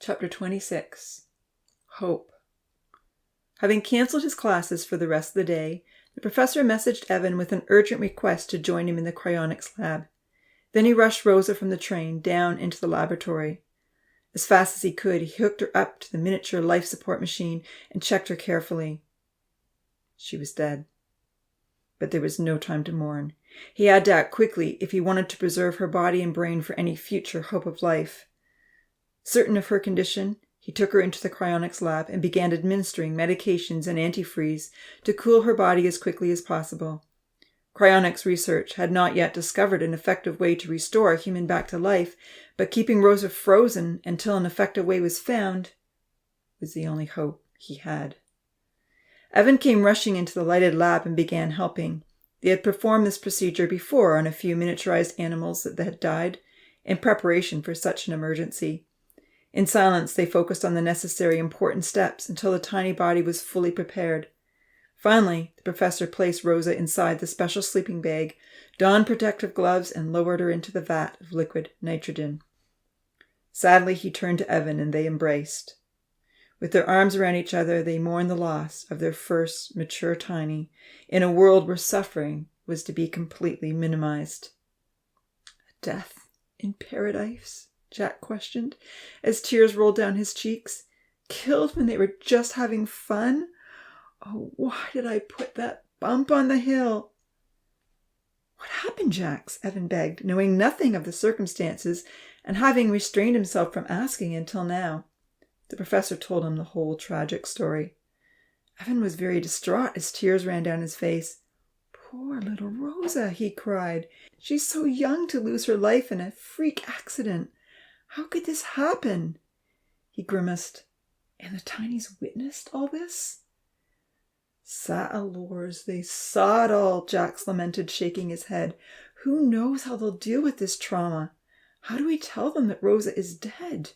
Chapter 26. Hope. Having cancelled his classes for the rest of the day, the professor messaged Evan with an urgent request to join him in the cryonics lab. Then he rushed Rosa from the train down into the laboratory. As fast as he could, he hooked her up to the miniature life support machine and checked her carefully. She was dead. But there was no time to mourn. He had to act quickly if he wanted to preserve her body and brain for any future hope of life. Certain of her condition, he took her into the cryonics lab and began administering medications and antifreeze to cool her body as quickly as possible. Cryonics research had not yet discovered an effective way to restore a human back to life, but keeping Rosa frozen until an effective way was found was the only hope he had. Evan came rushing into the lighted lab and began helping. They had performed this procedure before on a few miniaturized animals that had died, in preparation for such an emergency. In silence, they focused on the necessary important steps until the tiny body was fully prepared. Finally, the professor placed Rosa inside the special sleeping bag, donned protective gloves, and lowered her into the vat of liquid nitrogen. Sadly, he turned to Evan and they embraced. With their arms around each other, they mourned the loss of their first mature tiny in a world where suffering was to be completely minimized. A death in paradise? Jack questioned, as tears rolled down his cheeks. Killed when they were just having fun? Oh, why did I put that bump on the hill? What happened, Jax? Evan begged, knowing nothing of the circumstances and having restrained himself from asking until now. The professor told him the whole tragic story. Evan was very distraught as tears ran down his face. Poor little Rosa, he cried. She's so young to lose her life in a freak accident. How could this happen? He grimaced. And the tinies witnessed all this? Satalors, they saw it all, Jax lamented, shaking his head. Who knows how they'll deal with this trauma? How do we tell them that Rosa is dead?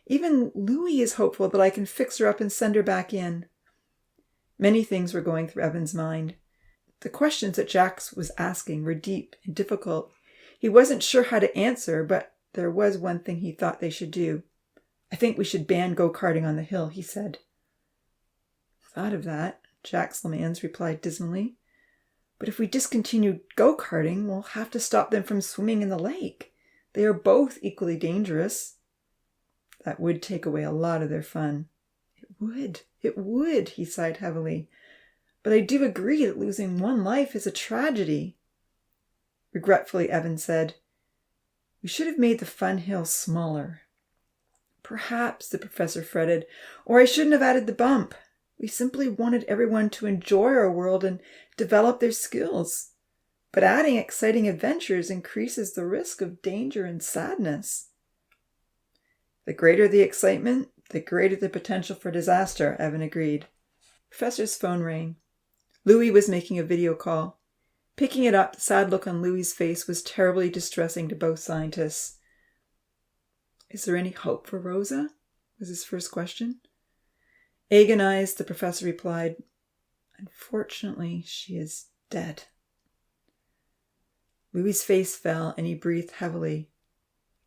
Even Louis is hopeful that I can fix her up and send her back in. Many things were going through Evan's mind. The questions that Jax was asking were deep and difficult. He wasn't sure how to answer, but there was one thing he thought they should do. I think we should ban go-karting on the hill, he said. Thought of that, Jax Lemans replied dismally. But if we discontinue go-karting, we'll have to stop them from swimming in the lake. They are both equally dangerous. That would take away a lot of their fun. It would, he sighed heavily. But I do agree that losing one life is a tragedy. Regretfully, Evan said, We should have made the fun hill smaller. Perhaps, the professor fretted, or I shouldn't have added the bump. We simply wanted everyone to enjoy our world and develop their skills. But adding exciting adventures increases the risk of danger and sadness. The greater the excitement, the greater the potential for disaster, Evan agreed. Professor's phone rang. Louis was making a video call. Picking it up, the sad look on Louis's face was terribly distressing to both scientists. Is there any hope for Rosa? Was his first question. Agonized, the professor replied, Unfortunately, she is dead. Louis's face fell and he breathed heavily.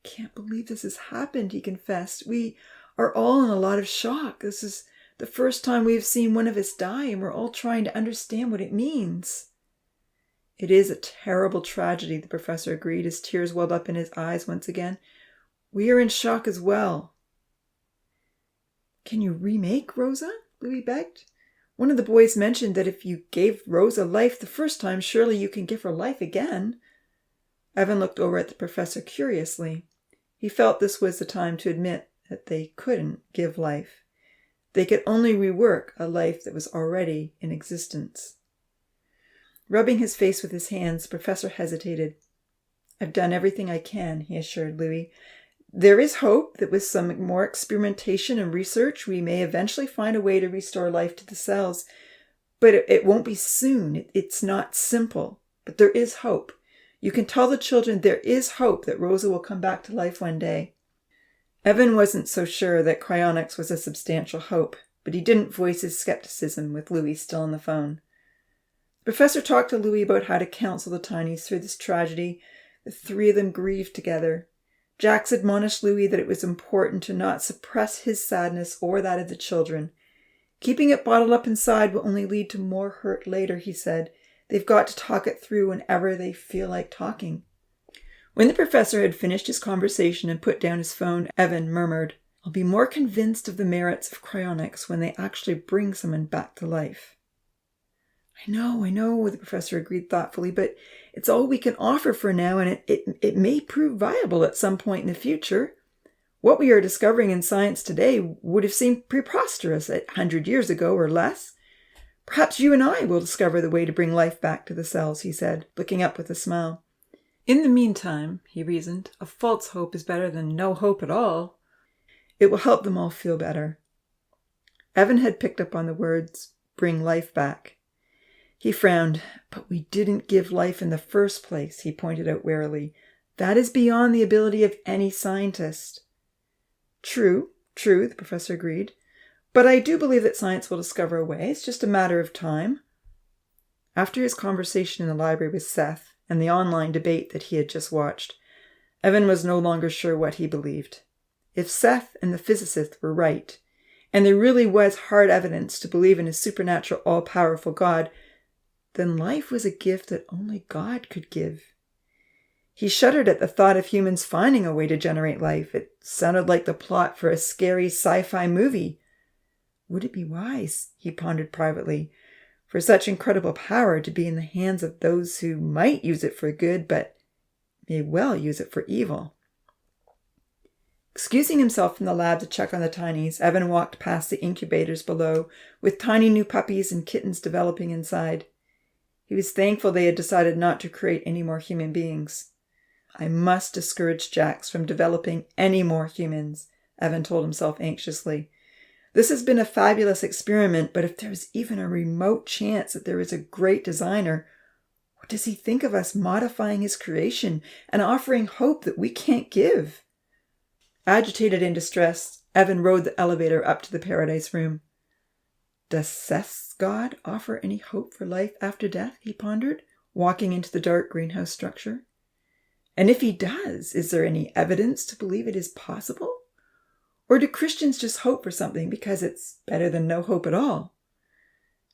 I can't believe this has happened, he confessed. We are all in a lot of shock. This is the first time we have seen one of us die, and we're all trying to understand what it means. It is a terrible tragedy, the professor agreed as tears welled up in his eyes once again. We are in shock as well. Can you remake Rosa? Louis begged. One of the boys mentioned that if you gave Rosa life the first time, surely you can give her life again. Evan looked over at the professor curiously. He felt this was the time to admit that they couldn't give life. They could only rework a life that was already in existence. Rubbing his face with his hands, the professor hesitated. I've done everything I can, he assured Louis. There is hope that with some more experimentation and research, we may eventually find a way to restore life to the cells. But it won't be soon. It's not simple. But there is hope. You can tell the children there is hope that Rosa will come back to life one day. Evan wasn't so sure that cryonics was a substantial hope, but he didn't voice his skepticism with Louis still on the phone. The professor talked to Louis about how to counsel the tinies through this tragedy. The three of them grieved together. Jax admonished Louis that it was important to not suppress his sadness or that of the children. Keeping it bottled up inside will only lead to more hurt later, he said. They've got to talk it through whenever they feel like talking. When the professor had finished his conversation and put down his phone, Evan murmured, "I'll be more convinced of the merits of cryonics when they actually bring someone back to life." I know, the professor agreed thoughtfully, but it's all we can offer for now, and it may prove viable at some point in the future. What we are discovering in science today would have seemed preposterous 100 years ago or less. Perhaps you and I will discover the way to bring life back to the cells, he said, looking up with a smile. In the meantime, he reasoned, a false hope is better than no hope at all. It will help them all feel better. Evan had picked up on the words, bring life back. He frowned. But we didn't give life in the first place, he pointed out warily. That is beyond the ability of any scientist. True, the professor agreed. But I do believe that science will discover a way. It's just a matter of time. After his conversation in the library with Seth and the online debate that he had just watched, Evan was no longer sure what he believed. If Seth and the physicist were right, and there really was hard evidence to believe in a supernatural, all-powerful God, then life was a gift that only God could give. He shuddered at the thought of humans finding a way to generate life. It sounded like the plot for a scary sci-fi movie. Would it be wise, he pondered privately, for such incredible power to be in the hands of those who might use it for good, but may well use it for evil? Excusing himself from the lab to check on the tinies, Evan walked past the incubators below, with tiny new puppies and kittens developing inside. He was thankful they had decided not to create any more human beings. I must discourage Jax from developing any more humans, Evan told himself anxiously. This has been a fabulous experiment, but if there is even a remote chance that there is a great designer, what does he think of us modifying his creation and offering hope that we can't give? Agitated and distressed, Evan rode the elevator up to the paradise room. Does Seth's God offer any hope for life after death, he pondered, walking into the dark greenhouse structure. And if he does, is there any evidence to believe it is possible? Or do Christians just hope for something because it's better than no hope at all?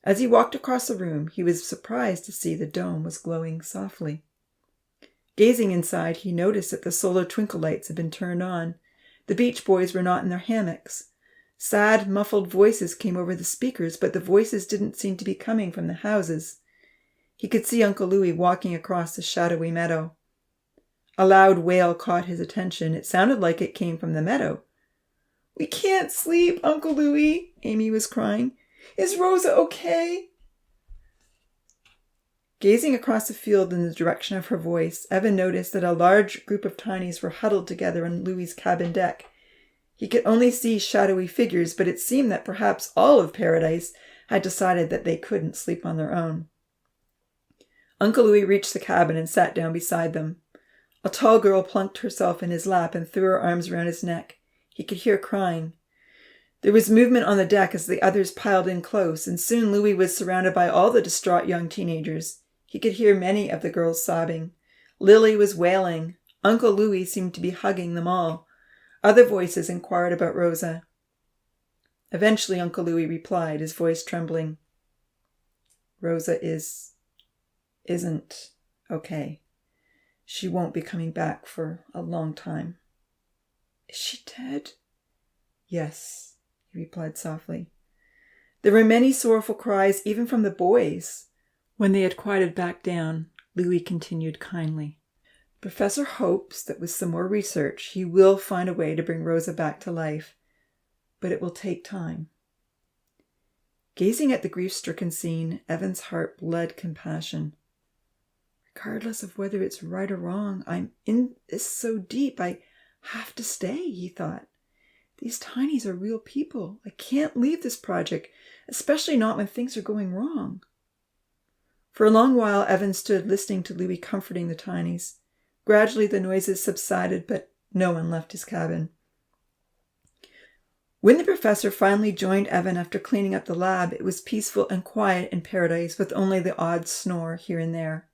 As he walked across the room, he was surprised to see the dome was glowing softly. Gazing inside, he noticed that the solar twinkle lights had been turned on. The Beach Boys were not in their hammocks. Sad, muffled voices came over the speakers, but the voices didn't seem to be coming from the houses. He could see Uncle Louis walking across the shadowy meadow. A loud wail caught his attention. It sounded like it came from the meadow. "We can't sleep, Uncle Louis," Amy was crying. "Is Rosa okay?" Gazing across the field in the direction of her voice, Evan noticed that a large group of tinies were huddled together on Louis's cabin deck. He could only see shadowy figures, but it seemed that perhaps all of Paradise had decided that they couldn't sleep on their own. Uncle Louis reached the cabin and sat down beside them. A tall girl plunked herself in his lap and threw her arms around his neck. He could hear crying. There was movement on the deck as the others piled in close, and soon Louis was surrounded by all the distraught young teenagers. He could hear many of the girls sobbing. Lily was wailing. Uncle Louis seemed to be hugging them all. Other voices inquired about Rosa. Eventually Uncle Louis replied, his voice trembling. "Rosa isn't okay. She won't be coming back for a long time." "Is she dead?" "Yes," he replied softly. There were many sorrowful cries, even from the boys. When they had quieted back down, Louis continued kindly. "Professor hopes that with some more research, he will find a way to bring Rosa back to life, but it will take time." Gazing at the grief-stricken scene, Evan's heart bled compassion. Regardless of whether it's right or wrong, I'm in this so deep, I have to stay, he thought. These tinies are real people. I can't leave this project, especially not when things are going wrong. For a long while, Evan stood listening to Louis comforting the tinies. Gradually, the noises subsided, but no one left his cabin. When the professor finally joined Evan after cleaning up the lab, it was peaceful and quiet in Paradise, with only the odd snore here and there.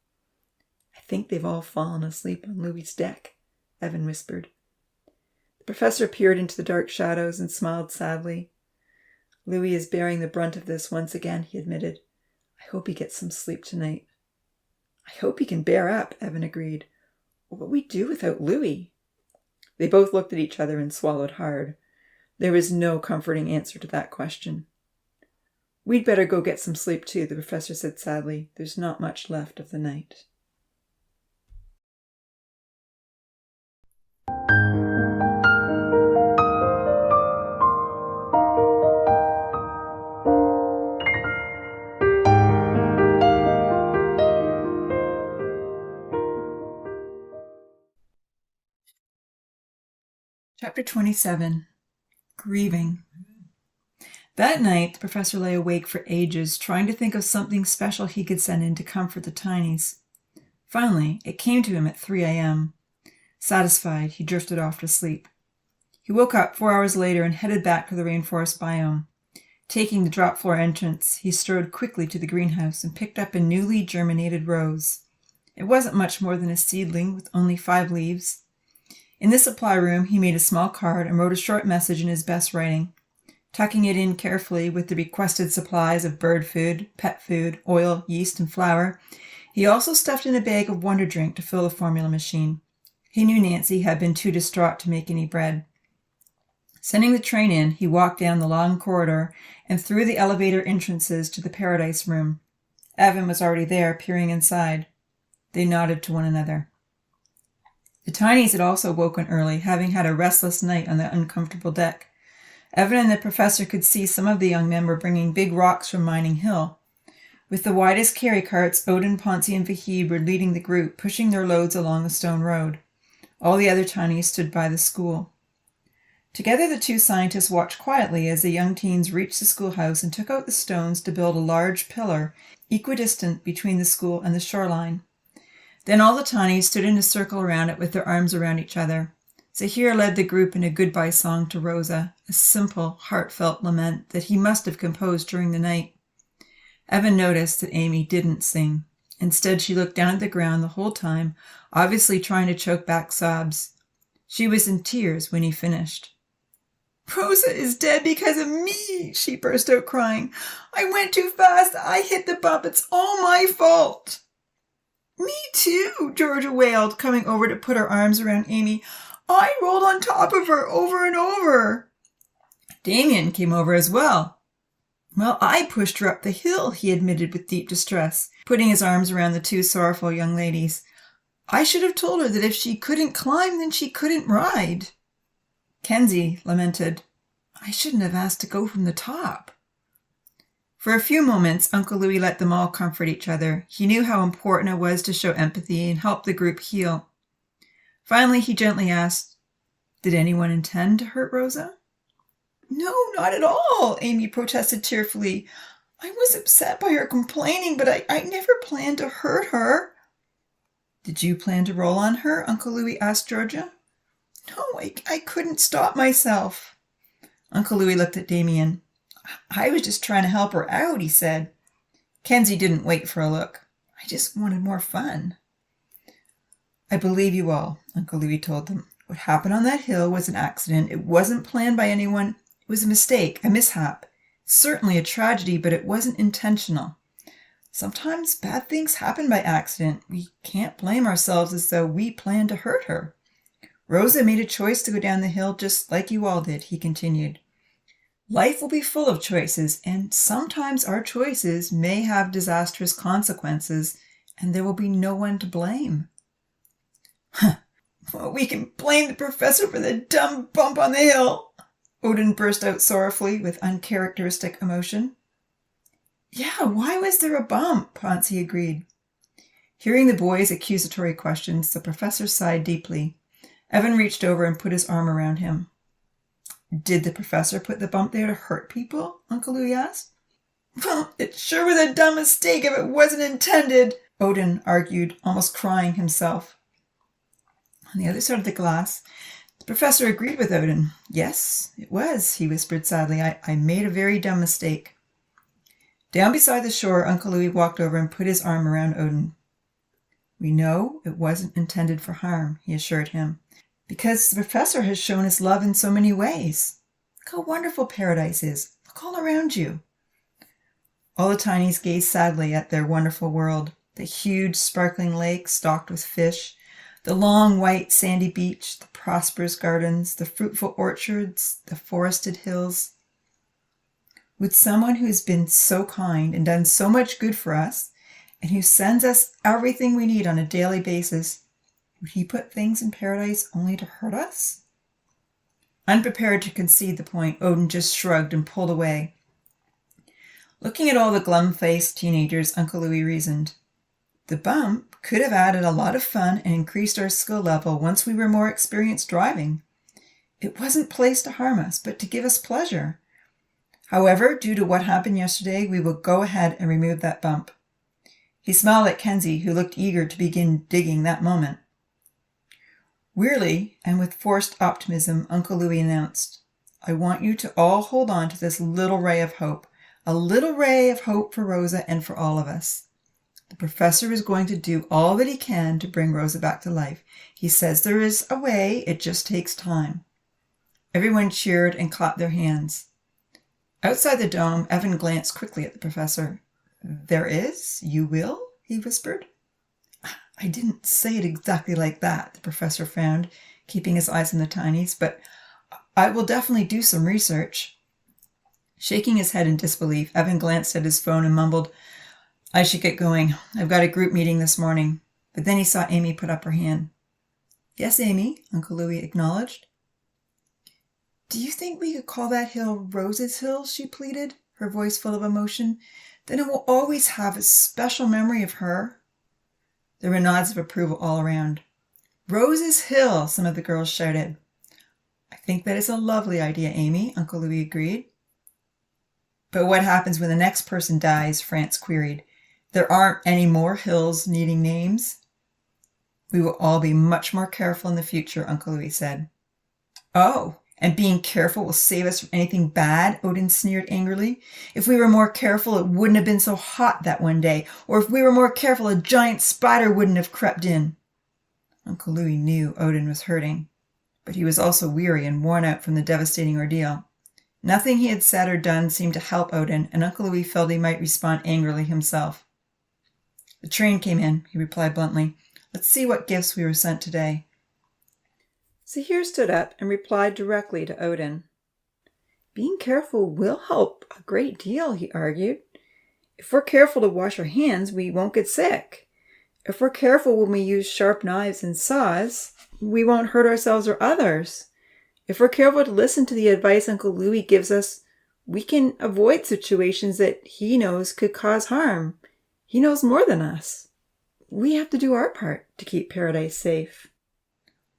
"I think they've all fallen asleep on Louis's deck," Evan whispered. professor peered into the dark shadows and smiled sadly. Louis is bearing the brunt of this once again, he admitted. I hope he gets some sleep tonight. I hope he can bear up, Evan agreed. What would we do without Louis? They both looked at each other and swallowed hard. There was no comforting answer to that question. We'd better go get some sleep too, the professor said sadly. There's not much left of the night. Chapter 27. Grieving. That night, the professor lay awake for ages, trying to think of something special he could send in to comfort the tinies. Finally, it came to him at 3 a.m. Satisfied, he drifted off to sleep. He woke up 4 hours later and headed back to the rainforest biome. Taking the drop floor entrance, he strode quickly to the greenhouse and picked up a newly germinated rose. It wasn't much more than a seedling with only 5 leaves. In the supply room, he made a small card and wrote a short message in his best writing, tucking it in carefully with the requested supplies of bird food, pet food, oil, yeast, and flour. He also stuffed in a bag of Wonder Drink to fill the formula machine. He knew Nancy had been too distraught to make any bread. Sending the train in, he walked down the long corridor and through the elevator entrances to the Paradise Room. Evan was already there, peering inside. They nodded to one another. The tinies had also woken early, having had a restless night on the uncomfortable deck. Evan and the professor could see some of the young men were bringing big rocks from Mining Hill. With the widest carry carts, Odin, Ponzi, and Vahid were leading the group, pushing their loads along the stone road. All the other tinies stood by the school. Together the two scientists watched quietly as the young teens reached the schoolhouse and took out the stones to build a large pillar, equidistant between the school and the shoreline. Then all the tinies stood in a circle around it with their arms around each other. Zahir led the group in a goodbye song to Rosa, a simple, heartfelt lament that he must have composed during the night. Evan noticed that Amy didn't sing. Instead, she looked down at the ground the whole time, obviously trying to choke back sobs. She was in tears when he finished. "Rosa is dead because of me," she burst out crying. "I went too fast. I hit the bump. It's all my fault." "Me too," Georgia wailed, coming over to put her arms around Amy. "I rolled on top of her over and over." Damien came over as well. "Well, I pushed her up the hill," he admitted with deep distress, putting his arms around the two sorrowful young ladies. "I should have told her that if she couldn't climb, then she couldn't ride." Kenzie lamented, "I shouldn't have asked to go from the top." For a few moments, Uncle Louis let them all comfort each other. He knew how important it was to show empathy and help the group heal. Finally, he gently asked, "Did anyone intend to hurt Rosa?" "No, not at all," Amy protested tearfully. "I was upset by her complaining, but I never planned to hurt her." "Did you plan to roll on her?" Uncle Louis asked Georgia. "No, I couldn't stop myself." Uncle Louis looked at Damien. "I was just trying to help her out," he said. Kenzie didn't wait for a look. "I just wanted more fun." "I believe you all," Uncle Louis told them. "What happened on that hill was an accident. It wasn't planned by anyone. It was a mistake, a mishap. Certainly a tragedy, but it wasn't intentional. Sometimes bad things happen by accident. We can't blame ourselves as though we planned to hurt her. Rosa made a choice to go down the hill just like you all did," he continued. "Life will be full of choices, and sometimes our choices may have disastrous consequences, and there will be no one to blame." "Well, we can blame the professor for the dumb bump on the hill," Odin burst out sorrowfully with uncharacteristic emotion. "Yeah, why was there a bump?" Ponzi agreed. Hearing the boys' accusatory questions, the professor sighed deeply. Evan reached over and put his arm around him. "Did the professor put the bump there to hurt people?" Uncle Louis asked. "Well, it sure was a dumb mistake if it wasn't intended," Odin argued, almost crying himself. On the other side of the glass, the professor agreed with Odin. "Yes, it was," he whispered sadly. I made a very dumb mistake." Down beside the shore, Uncle Louis walked over and put his arm around Odin. "We know it wasn't intended for harm," he assured him. Because the professor has shown us love in so many ways. Look how wonderful paradise is. Look all around you. All the tinies gazed sadly at their wonderful world. The huge, sparkling lake stocked with fish, the long, white, sandy beach, the prosperous gardens, the fruitful orchards, the forested hills. With someone who has been so kind and done so much good for us, and who sends us everything we need on a daily basis, would he put things in paradise only to hurt us? Unprepared to concede the point, Odin just shrugged and pulled away. Looking at all the glum-faced teenagers, Uncle Louis reasoned, the bump could have added a lot of fun and increased our skill level once we were more experienced driving. It wasn't placed to harm us, but to give us pleasure. However, due to what happened yesterday, we will go ahead and remove that bump. He smiled at Kenzie, who looked eager to begin digging that moment. Wearily, and with forced optimism, Uncle Louis announced, I want you to all hold on to this little ray of hope. A little ray of hope for Rosa and for all of us. The professor is going to do all that he can to bring Rosa back to life. He says there is a way, it just takes time. Everyone cheered and clapped their hands. Outside the dome, Evan glanced quickly at the professor. There is? You will? He whispered. I didn't say it exactly like that, the professor frowned, keeping his eyes on the tinies, but I will definitely do some research. Shaking his head in disbelief, Evan glanced at his phone and mumbled, I should get going. I've got a group meeting this morning. But then he saw Amy put up her hand. Yes, Amy, Uncle Louis acknowledged. Do you think we could call that hill Rose's Hill? She pleaded, her voice full of emotion. Then it will always have a special memory of her. There were nods of approval all around. Rose's Hill, some of the girls shouted. I think that is a lovely idea, Amy, Uncle Louis agreed. But what happens when the next person dies? France queried. There aren't any more hills needing names. We will all be much more careful in the future, Uncle Louis said. Oh, and being careful will save us from anything bad? Odin sneered angrily. If we were more careful, it wouldn't have been so hot that one day. Or if we were more careful, a giant spider wouldn't have crept in. Uncle Louis knew Odin was hurting, but he was also weary and worn out from the devastating ordeal. Nothing he had said or done seemed to help Odin, and Uncle Louis felt he might respond angrily himself. The train came in, he replied bluntly. Let's see what gifts we were sent today. Zahir stood up and replied directly to Odin. Being careful will help a great deal, he argued. If we're careful to wash our hands, we won't get sick. If we're careful when we use sharp knives and saws, we won't hurt ourselves or others. If we're careful to listen to the advice Uncle Louis gives us, we can avoid situations that he knows could cause harm. He knows more than us. We have to do our part to keep paradise safe.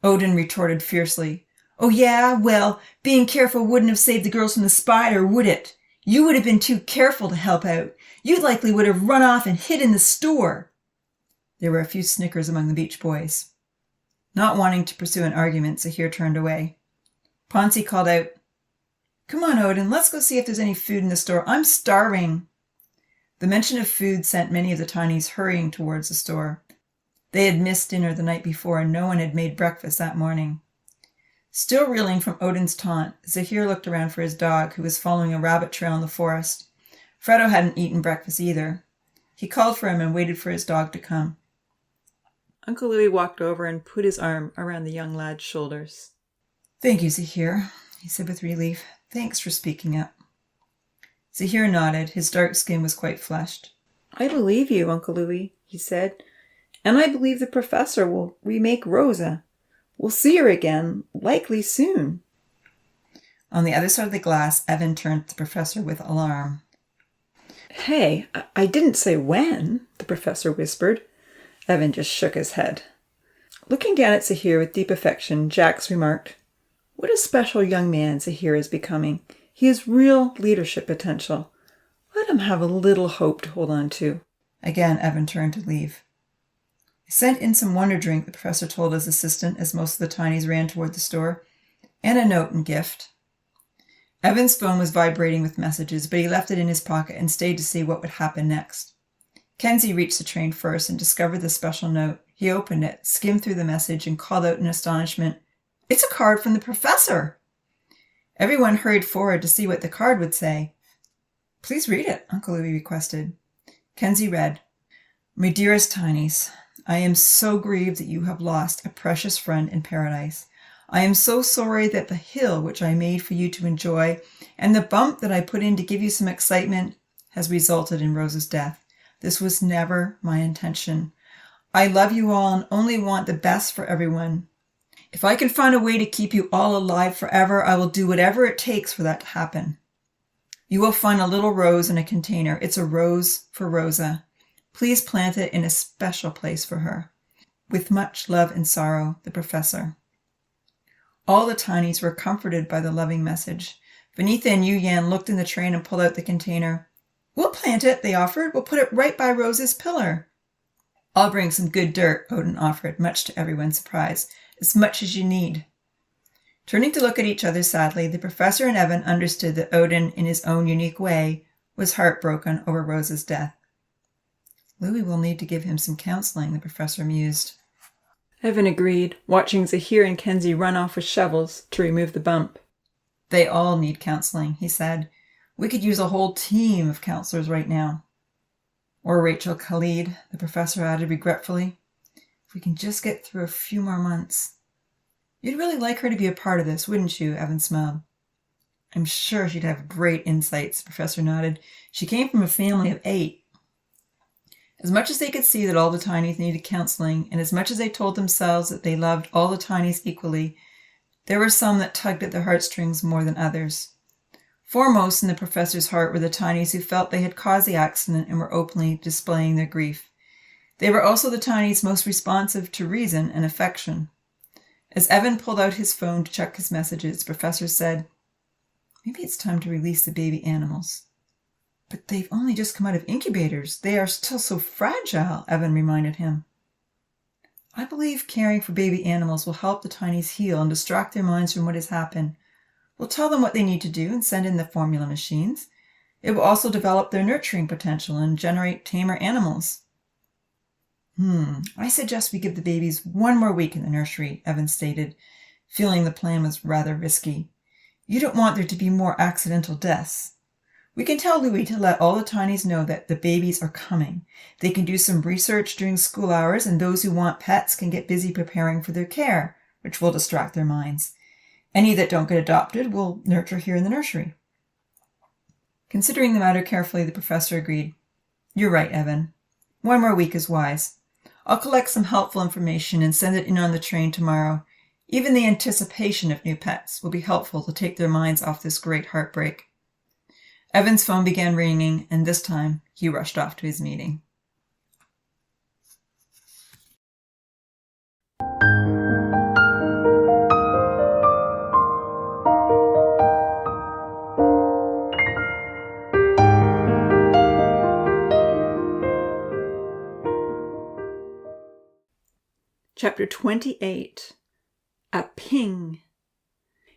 Odin retorted fiercely. Oh yeah, well, being careful wouldn't have saved the girls from the spider, would it? You would have been too careful to help out. You likely would have run off and hid in the store. There were a few snickers among the beach boys. Not wanting to pursue an argument, Zahir turned away. Ponzi called out, Come on, Odin, let's go see if there's any food in the store. I'm starving. The mention of food sent many of the tinies hurrying towards the store. They had missed dinner the night before, and no one had made breakfast that morning. Still reeling from Odin's taunt, Zahir looked around for his dog, who was following a rabbit trail in the forest. Freddo hadn't eaten breakfast either. He called for him and waited for his dog to come. Uncle Louis walked over and put his arm around the young lad's shoulders. Thank you, Zahir, he said with relief. Thanks for speaking up. Zahir nodded. His dark skin was quite flushed. I believe you, Uncle Louis, he said. And I believe the professor will remake Rosa. We'll see her again, likely soon. On the other side of the glass, Evan turned to the professor with alarm. Hey, I didn't say when, the professor whispered. Evan just shook his head. Looking down at Zahir with deep affection, Jax remarked, What a special young man Zahir is becoming. He has real leadership potential. Let him have a little hope to hold on to. Again, Evan turned to leave. I sent in some wonder drink, the professor told his assistant as most of the tinies ran toward the store, and a note and gift. Evan's phone was vibrating with messages, but he left it in his pocket and stayed to see what would happen next. Kenzie reached the train first and discovered the special note. He opened it, skimmed through the message, and called out in astonishment, It's a card from the professor. Everyone hurried forward to see what the card would say. Please read it, Uncle Louis requested. Kenzie read, My dearest Tinies, I am so grieved that you have lost a precious friend in paradise. I am so sorry that the hill which I made for you to enjoy and the bump that I put in to give you some excitement has resulted in Rose's death. This was never my intention. I love you all and only want the best for everyone. If I can find a way to keep you all alive forever, I will do whatever it takes for that to happen. You will find a little rose in a container. It's a rose for Rosa. Please plant it in a special place for her. With much love and sorrow, the professor. All the tinies were comforted by the loving message. Vanitha and Yu Yan looked in the train and pulled out the container. We'll plant it, they offered. We'll put it right by Rose's pillar. I'll bring some good dirt, Odin offered, much to everyone's surprise. As much as you need. Turning to look at each other sadly, the professor and Evan understood that Odin, in his own unique way, was heartbroken over Rose's death. Louis will need to give him some counseling, the professor mused. Evan agreed, watching Zahir and Kenzie run off with shovels to remove the bump. They all need counseling, he said. We could use a whole team of counselors right now. Or Rachel Khalid, the professor added regretfully. If we can just get through a few more months. You'd really like her to be a part of this, wouldn't you? Evan smiled. I'm sure she'd have great insights, the professor nodded. She came from a family of 8. As much as they could see that all the tinies needed counseling, and as much as they told themselves that they loved all the tinies equally, there were some that tugged at their heartstrings more than others. Foremost in the professor's heart were the tinies who felt they had caused the accident and were openly displaying their grief. They were also the tinies most responsive to reason and affection. As Evan pulled out his phone to check his messages, the professor said, Maybe it's time to release the baby animals. But they've only just come out of incubators. They are still so fragile, Evan reminded him. I believe caring for baby animals will help the tinies heal and distract their minds from what has happened. We'll tell them what they need to do and send in the formula machines. It will also develop their nurturing potential and generate tamer animals. I suggest we give the babies 1 more week in the nursery, Evan stated, feeling the plan was rather risky. You don't want there to be more accidental deaths. We can tell Louis to let all the tinies know that the babies are coming. They can do some research during school hours, and those who want pets can get busy preparing for their care, which will distract their minds. Any that don't get adopted will nurture here in the nursery. Considering the matter carefully, the professor agreed. You're right, Evan. 1 more week is wise. I'll collect some helpful information and send it in on the train tomorrow. Even the anticipation of new pets will be helpful to take their minds off this great heartbreak. Evan's phone began ringing, and this time he rushed off to his meeting. Chapter 28. A Ping.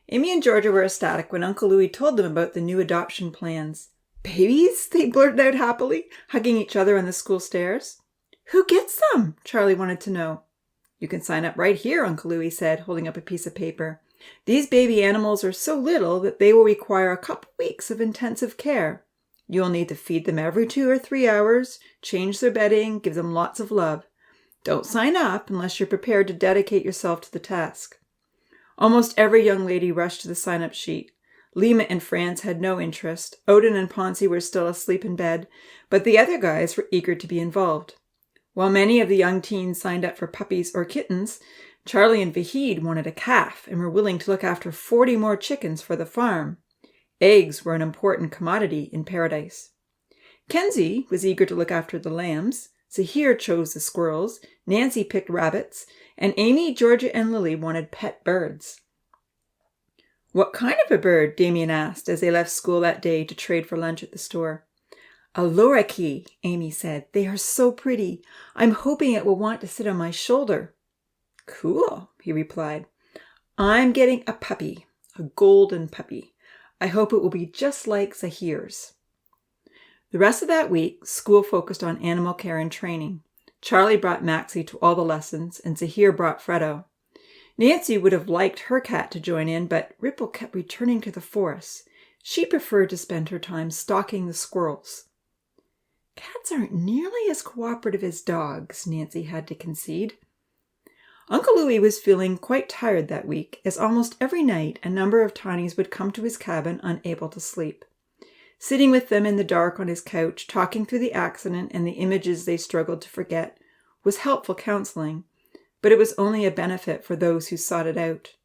Amy and Georgia were ecstatic when Uncle Louis told them about the new adoption plans. Babies? They blurted out happily, hugging each other on the school stairs. Who gets them? Charlie wanted to know. You can sign up right here, Uncle Louis said, holding up a piece of paper. These baby animals are so little that they will require a couple weeks of intensive care. You'll need to feed them every 2 or 3 hours, change their bedding, give them lots of love. Don't sign up unless you're prepared to dedicate yourself to the task. Almost every young lady rushed to the sign-up sheet. Lima and Franz had no interest. Odin and Ponzi were still asleep in bed, but the other guys were eager to be involved. While many of the young teens signed up for puppies or kittens, Charlie and Vahid wanted a calf and were willing to look after 40 more chickens for the farm. Eggs were an important commodity in paradise. Kenzie was eager to look after the lambs. Zahir chose the squirrels, Nancy picked rabbits, and Amy, Georgia, and Lily wanted pet birds. What kind of a bird? Damien asked as they left school that day to trade for lunch at the store. A lorikeet, Amy said. They are so pretty. I'm hoping it will want to sit on my shoulder. Cool, he replied. I'm getting a puppy, a golden puppy. I hope it will be just like Zahir's. The rest of that week, school focused on animal care and training. Charlie brought Maxie to all the lessons, and Zahir brought Fredo. Nancy would have liked her cat to join in, but Ripple kept returning to the forest. She preferred to spend her time stalking the squirrels. Cats aren't nearly as cooperative as dogs, Nancy had to concede. Uncle Louis was feeling quite tired that week, as almost every night a number of tinies would come to his cabin unable to sleep. Sitting with them in the dark on his couch, talking through the accident and the images they struggled to forget, was helpful counseling, but it was only a benefit for those who sought it out.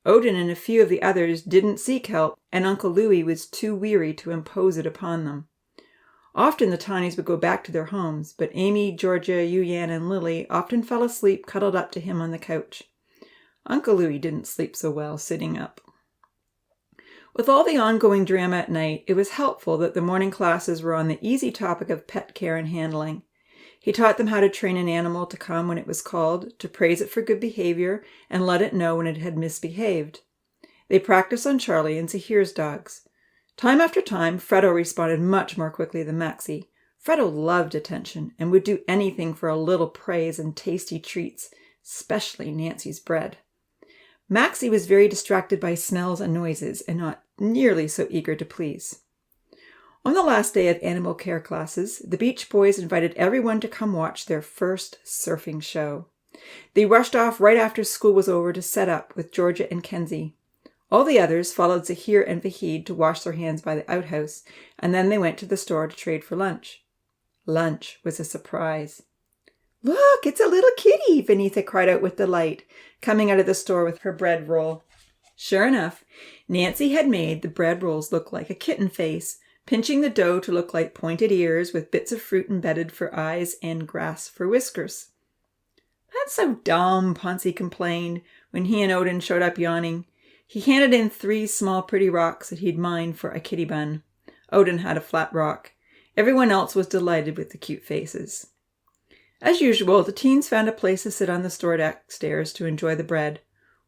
Odin and a few of the others didn't seek help, and Uncle Louis was too weary to impose it upon them. Often the tinies would go back to their homes, but Amy, Georgia, Yuyan, and Lily often fell asleep cuddled up to him on the couch. Uncle Louis didn't sleep so well sitting up. With all the ongoing drama at night, it was helpful that the morning classes were on the easy topic of pet care and handling. He taught them how to train an animal to come when it was called, to praise it for good behavior, and let it know when it had misbehaved. They practiced on Charlie and Zahir's dogs. Time after time, Freddo responded much more quickly than Maxie. Freddo loved attention and would do anything for a little praise and tasty treats, especially Nancy's bread. Maxie was very distracted by smells and noises and not nearly so eager to please. On the last day of animal care classes, the Beach Boys invited everyone to come watch their first surfing show. They rushed off right after school was over to set up with Georgia and Kenzie. All the others followed Zahir and Vahid to wash their hands by the outhouse, and then they went to the store to trade for lunch. Lunch was a surprise. "Look, it's a little kitty," Vanitha cried out with delight, coming out of the store with her bread roll. Sure enough, Nancy had made the bread rolls look like a kitten face, pinching the dough to look like pointed ears with bits of fruit embedded for eyes and grass for whiskers. "That's so dumb," Ponzi complained when he and Odin showed up yawning. He handed in 3 small pretty rocks that he'd mined for a kitty bun. Odin had a flat rock. Everyone else was delighted with the cute faces. As usual, the teens found a place to sit on the store deck stairs to enjoy the bread.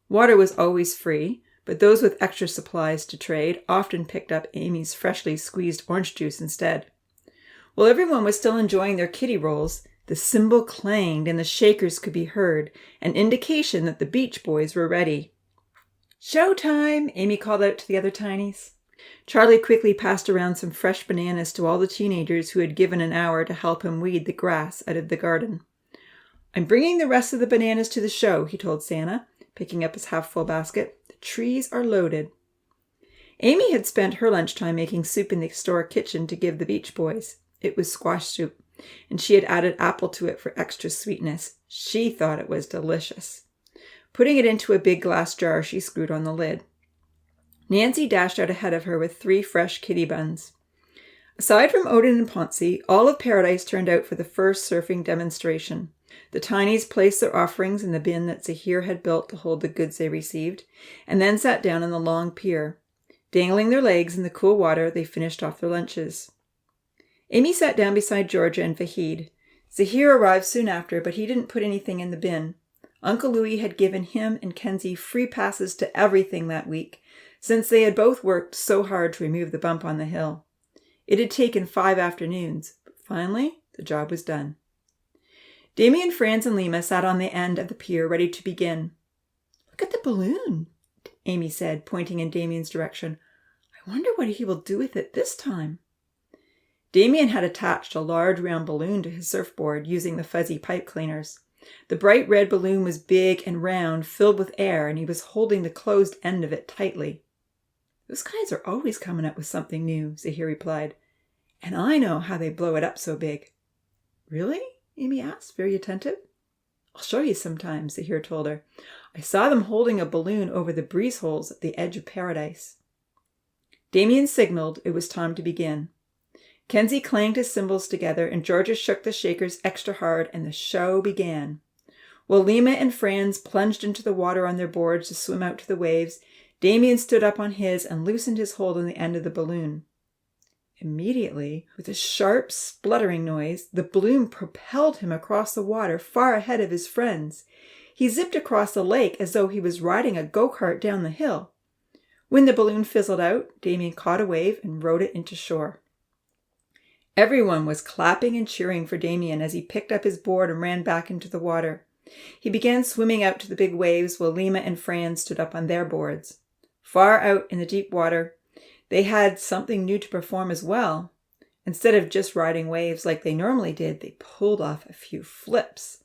Water was always free, but those with extra supplies to trade often picked up Amy's freshly squeezed orange juice instead. While everyone was still enjoying their kitty rolls, the cymbal clanged and the shakers could be heard, an indication that the Beach Boys were ready. "Showtime!" Amy called out to the other tinies. Charlie quickly passed around some fresh bananas to all the teenagers who had given an hour to help him weed the grass out of the garden. "I'm bringing the rest of the bananas to the show," he told Santa, picking up his half-full basket. "The trees are loaded." Amy had spent her lunchtime making soup in the store kitchen to give the Beach Boys. It was squash soup, and she had added apple to it for extra sweetness. She thought it was delicious. Putting it into a big glass jar, she screwed on the lid. Nancy dashed out ahead of her with 3 fresh kitty buns. Aside from Odin and Ponzi, all of Paradise turned out for the first surfing demonstration. The tinies placed their offerings in the bin that Zahir had built to hold the goods they received, and then sat down on the long pier. Dangling their legs in the cool water, they finished off their lunches. Amy sat down beside Georgia and Vahid. Zahir arrived soon after, but he didn't put anything in the bin. Uncle Louis had given him and Kenzie free passes to everything that week, since they had both worked so hard to remove the bump on the hill. It had taken 5 afternoons, but finally the job was done. Damien, Franz, and Lima sat on the end of the pier ready to begin. "Look at the balloon," Amy said, pointing in Damien's direction. "I wonder what he will do with it this time." Damien had attached a large round balloon to his surfboard using the fuzzy pipe cleaners. The bright red balloon was big and round, filled with air, and he was holding the closed end of it tightly. "Those guys are always coming up with something new," Zahir replied. "And I know how they blow it up so big." "Really?" Amy asked, very attentive. "I'll show you sometime," Zahir told her. "I saw them holding a balloon over the breeze holes at the edge of Paradise." Damien signaled it was time to begin. Kenzie clanged his cymbals together, and Georgia shook the shakers extra hard, and the show began. While Lima and Franz plunged into the water on their boards to swim out to the waves, Damien stood up on his and loosened his hold on the end of the balloon. Immediately, with a sharp, spluttering noise, the balloon propelled him across the water far ahead of his friends. He zipped across the lake as though he was riding a go-kart down the hill. When the balloon fizzled out, Damien caught a wave and rode it into shore. Everyone was clapping and cheering for Damien as he picked up his board and ran back into the water. He began swimming out to the big waves while Lima and Fran stood up on their boards. Far out in the deep water, they had something new to perform as well. Instead of just riding waves like they normally did, they pulled off a few flips.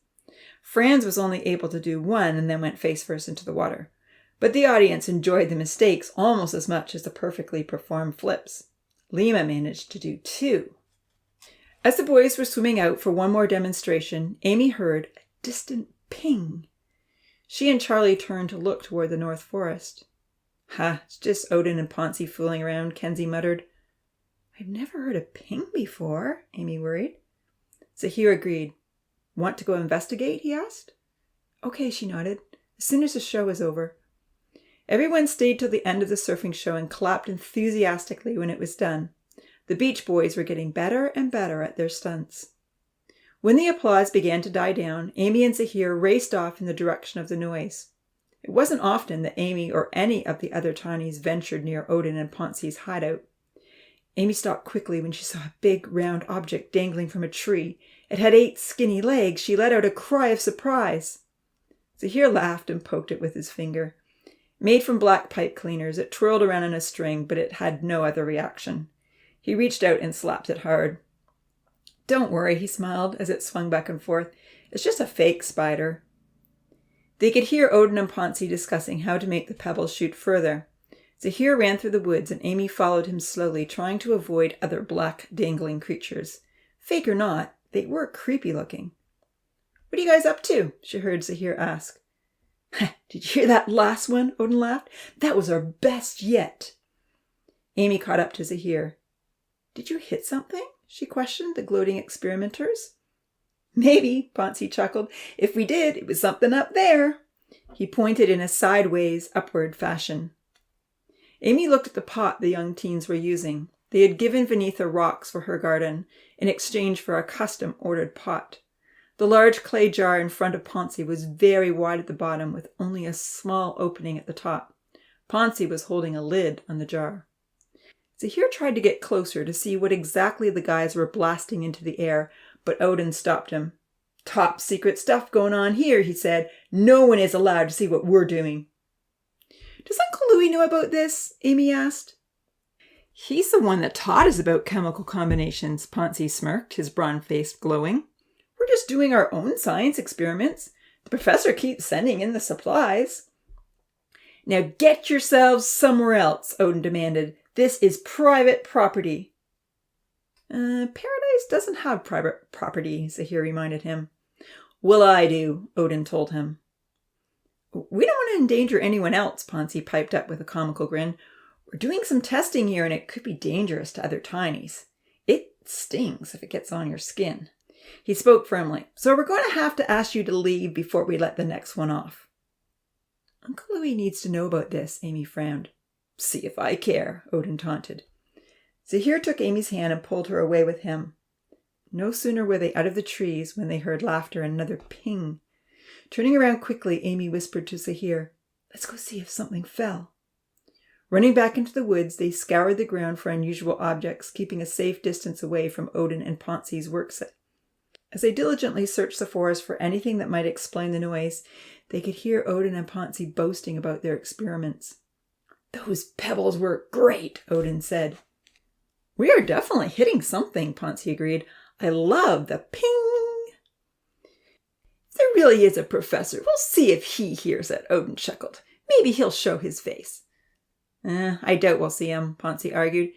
Franz was only able to do one and then went face first into the water. But the audience enjoyed the mistakes almost as much as the perfectly performed flips. Lima managed to do 2. As the boys were swimming out for one more demonstration, Amy heard a distant ping. She and Charlie turned to look toward the North Forest. "Ha, it's just Odin and Ponzi fooling around," Kenzie muttered. "I've never heard a ping before," Amy worried. Zahir agreed. "Want to go investigate?" he asked. "Okay," she nodded, "as soon as the show was over." Everyone stayed till the end of the surfing show and clapped enthusiastically when it was done. The Beach Boys were getting better and better at their stunts. When the applause began to die down, Amy and Zahir raced off in the direction of the noise. It wasn't often that Amy or any of the other tawnies ventured near Odin and Ponzi's hideout. Amy stopped quickly when she saw a big, round object dangling from a tree. It had 8 skinny legs. She let out a cry of surprise. Zahir laughed and poked it with his finger. Made from black pipe cleaners, it twirled around on a string, but it had no other reaction. He reached out and slapped it hard. "Don't worry," he smiled as it swung back and forth. "It's just a fake spider." They could hear Odin and Ponzi discussing how to make the pebbles shoot further. Zahir ran through the woods and Amy followed him slowly, trying to avoid other black, dangling creatures. Fake or not, they were creepy looking. "What are you guys up to?" she heard Zahir ask. "Did you hear that last one?" Odin laughed. "That was our best yet." Amy caught up to Zahir. "Did you hit something?" she questioned the gloating experimenters. "Maybe," Ponzi chuckled. "If we did, it was something up there." He pointed in a sideways, upward fashion. Amy looked at the pot the young teens were using. They had given Vanitha rocks for her garden in exchange for a custom-ordered pot. The large clay jar in front of Ponzi was very wide at the bottom with only a small opening at the top. Ponzi was holding a lid on the jar. Zahir tried to get closer to see what exactly the guys were blasting into the air, but Odin stopped him. "Top secret stuff going on here," he said. "No one is allowed to see what we're doing." "Does Uncle Louis know about this?" Amy asked. "He's the one that taught us about chemical combinations," Ponzi smirked, his brown face glowing. "We're just doing our own science experiments. The professor keeps sending in the supplies." "Now get yourselves somewhere else," Odin demanded. "This is private property." Paradise doesn't have private property," Zahir reminded him. "Well, I do," Odin told him. "We don't want to endanger anyone else," Ponzi piped up with a comical grin. "We're doing some testing here and it could be dangerous to other tinies. It stings if it gets on your skin." He spoke firmly. "So we're going to have to ask you to leave before we let the next one off." "Uncle Louis needs to know about this," Amy frowned. "See if I care," Odin taunted. Zahir took Amy's hand and pulled her away with him. No sooner were they out of the trees when they heard laughter and another ping. Turning around quickly, Amy whispered to Zahir, "Let's go see if something fell." Running back into the woods, they scoured the ground for unusual objects, keeping a safe distance away from Odin and Ponzi's worksite. As they diligently searched the forest for anything that might explain the noise, they could hear Odin and Ponzi boasting about their experiments. "Those pebbles were great," Odin said. "We are definitely hitting something," Ponzi agreed. "I love the ping." "If there really is a professor, we'll see if he hears it," Odin chuckled. "Maybe he'll show his face." I doubt we'll see him," Ponzi argued.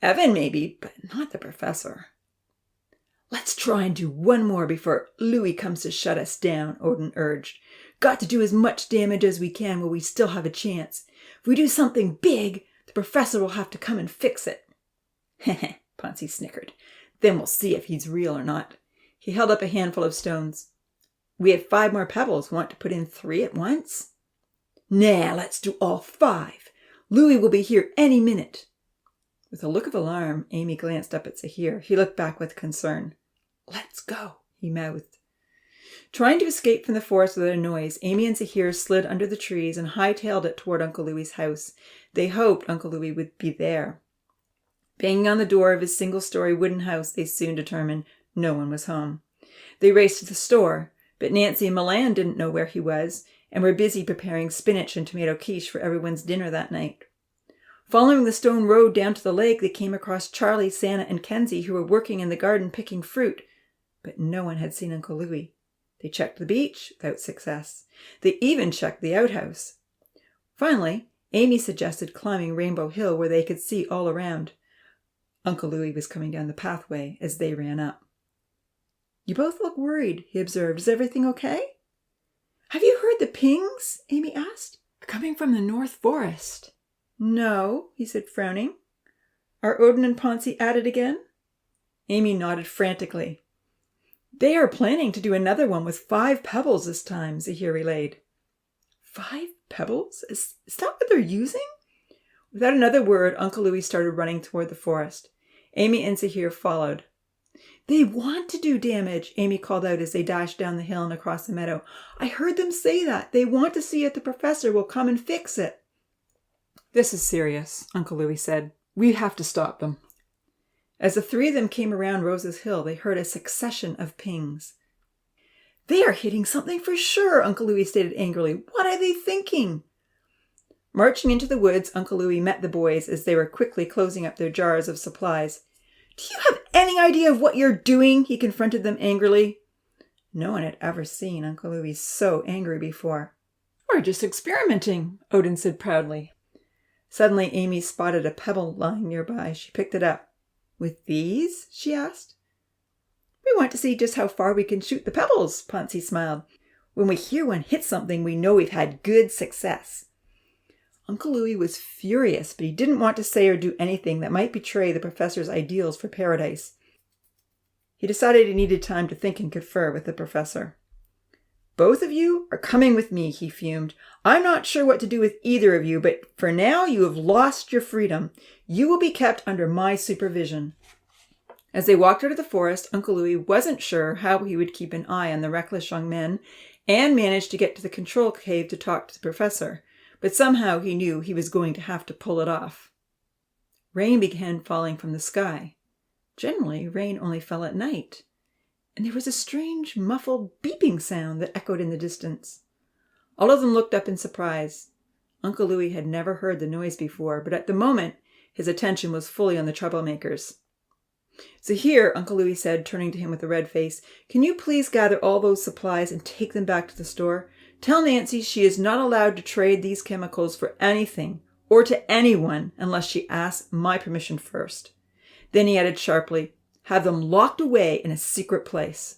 "Evan maybe, but not the professor." "Let's try and do one more before Louis comes to shut us down," Odin urged. "Got to do as much damage as we can while we still have a chance. If we do something big, the professor will have to come and fix it." "Heh," Ponzi snickered. "Then we'll see if he's real or not." He held up a handful of stones. "We have 5 more pebbles. Want to put in 3 at once?" "Nah, let's do all 5. Louis will be here any minute." With a look of alarm, Amy glanced up at Zahir. He looked back with concern. "Let's go," he mouthed. Trying to escape from the forest without a noise, Amy and Zahir slid under the trees and hightailed it toward Uncle Louis's house. They hoped Uncle Louis would be there. Banging on the door of his single-story wooden house, they soon determined no one was home. They raced to the store. but Nancy and Milan didn't know where he was and were busy preparing spinach and tomato quiche for everyone's dinner that night. Following the stone road down to the lake, they came across Charlie, Santa, and Kenzie, who were working in the garden picking fruit, but no one had seen Uncle Louis. They checked the beach without success. They even checked the outhouse. Finally, Amy suggested climbing Rainbow Hill where they could see all around. Uncle Louis was coming down the pathway as they ran up. "You both look worried," he observed. "Is everything okay?" "Have you heard the pings?" Amy asked. "They're coming from the North Forest." "No," he said, frowning. "Are Odin and Ponzi at it again?" Amy nodded frantically. "They are planning to do another one with 5 pebbles this time," Zahir relayed. 5 pebbles? Is that what they're using? Without another word, Uncle Louis started running toward the forest. Amy and Zahir followed. "They want to do damage," Amy called out as they dashed down the hill and across the meadow. "I heard them say that. They want to see if the professor will come and fix it." "This is serious," Uncle Louis said. "We have to stop them." As the 3 of them came around Rose's Hill, they heard a succession of pings. "They are hitting something for sure," Uncle Louis stated angrily. "What are they thinking?" Marching into the woods, Uncle Louis met the boys as they were quickly closing up their jars of supplies. "Do you have any idea of what you're doing?" he confronted them angrily. No one had ever seen Uncle Louis so angry before. "We're just experimenting," Odin said proudly. Suddenly, Amy spotted a pebble lying nearby. She picked it up. "With these?" she asked. "We want to see just how far we can shoot the pebbles," Ponzi smiled. "When we hear one hit something, we know we've had good success." Uncle Louis was furious, but he didn't want to say or do anything that might betray the professor's ideals for paradise. He decided he needed time to think and confer with the professor. "Both of you are coming with me," he fumed. "I'm not sure what to do with either of you, but for now you have lost your freedom. You will be kept under my supervision." As they walked out of the forest, Uncle Louis wasn't sure how he would keep an eye on the reckless young men and manage to get to the control cave to talk to the professor, but somehow he knew he was going to have to pull it off. Rain began falling from the sky. Generally, rain only fell at night, and there was a strange, muffled beeping sound that echoed in the distance. All of them looked up in surprise. Uncle Louis had never heard the noise before, but at the moment, his attention was fully on the troublemakers. "Zahir," Uncle Louis said, turning to him with a red face, "can you please gather all those supplies and take them back to the store? Tell Nancy she is not allowed to trade these chemicals for anything or to anyone unless she asks my permission first." Then he added sharply, "Have them locked away in a secret place."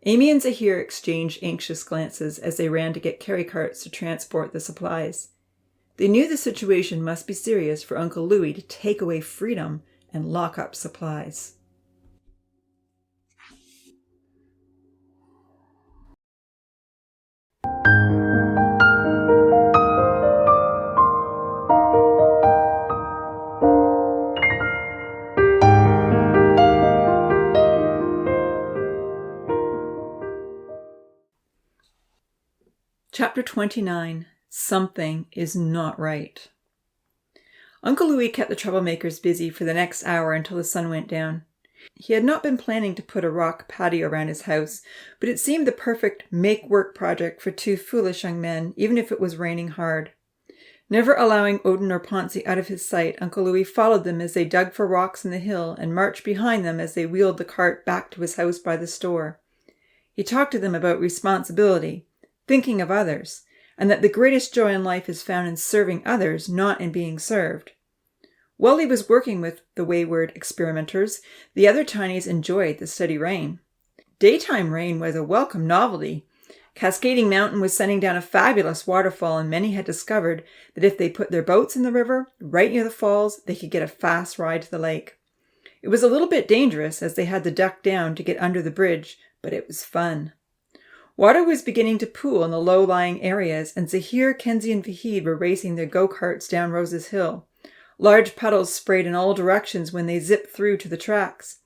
Amy and Zahir exchanged anxious glances as they ran to get carry carts to transport the supplies. They knew the situation must be serious for Uncle Louis to take away freedom and lock up supplies. Chapter 29. Something is not right. Uncle Louis kept the troublemakers busy for the next hour until the sun went down. He had not been planning to put a rock patio around his house, but it seemed the perfect make-work project for 2 foolish young men, even if it was raining hard. Never allowing Odin or Ponzi out of his sight, Uncle Louis followed them as they dug for rocks in the hill and marched behind them as they wheeled the cart back to his house by the store. He talked to them about responsibility, thinking of others, and that the greatest joy in life is found in serving others, not in being served. While he was working with the wayward experimenters, the other tinies enjoyed the steady rain. Daytime rain was a welcome novelty. Cascading Mountain was sending down a fabulous waterfall, and many had discovered that if they put their boats in the river, right near the falls, they could get a fast ride to the lake. It was a little bit dangerous, as they had to duck down to get under the bridge, but it was fun. Water was beginning to pool in the low-lying areas, and Zahir, Kenzie, and Vahid were racing their go-karts down Rose's Hill. Large puddles sprayed in all directions when they zipped through to the tracks.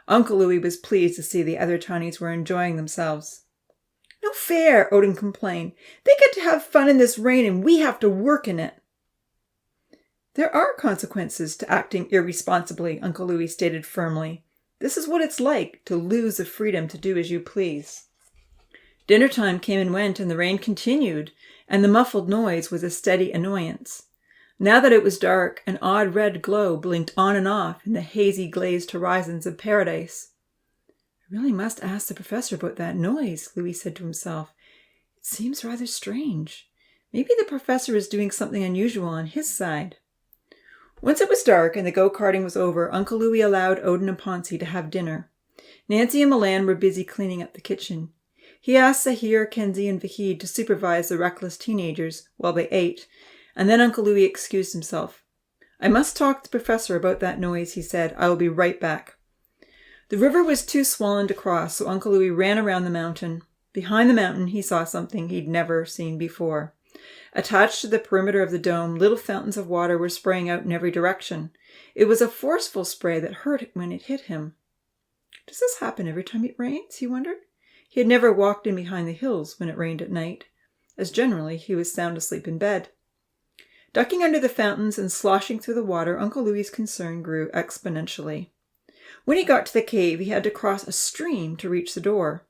Uncle Louis was pleased to see the other tinies were enjoying themselves. "No fair," Odin complained. "They get to have fun in this rain and we have to work in it." "There are consequences to acting irresponsibly," Uncle Louis stated firmly. "This is what it's like to lose the freedom to do as you please." Dinner time came and went, and the rain continued, and the muffled noise was a steady annoyance. Now that it was dark, an odd red glow blinked on and off in the hazy glazed horizons of paradise. "I really must ask the professor about that noise," Louis said to himself. "It seems rather strange. Maybe the professor is doing something unusual on his side." Once it was dark and the go-karting was over, Uncle Louis allowed Odin and Poncy to have dinner. Nancy and Milan were busy cleaning up the kitchen. He asked Zahir, Kenzie, and Vahid to supervise the reckless teenagers while they ate, and then Uncle Louis excused himself. "I must talk to the professor about that noise," he said. "I will be right back." The river was too swollen to cross, so Uncle Louis ran around the mountain. Behind the mountain, he saw something he'd never seen before. Attached to the perimeter of the dome, little fountains of water were spraying out in every direction. It was a forceful spray that hurt when it hit him. "Does this happen every time it rains?" he wondered. He had never walked in behind the hills when it rained at night, as generally he was sound asleep in bed. Ducking under the fountains and sloshing through the water, Uncle Louis's concern grew exponentially. When he got to the cave, he had to cross a stream to reach the door.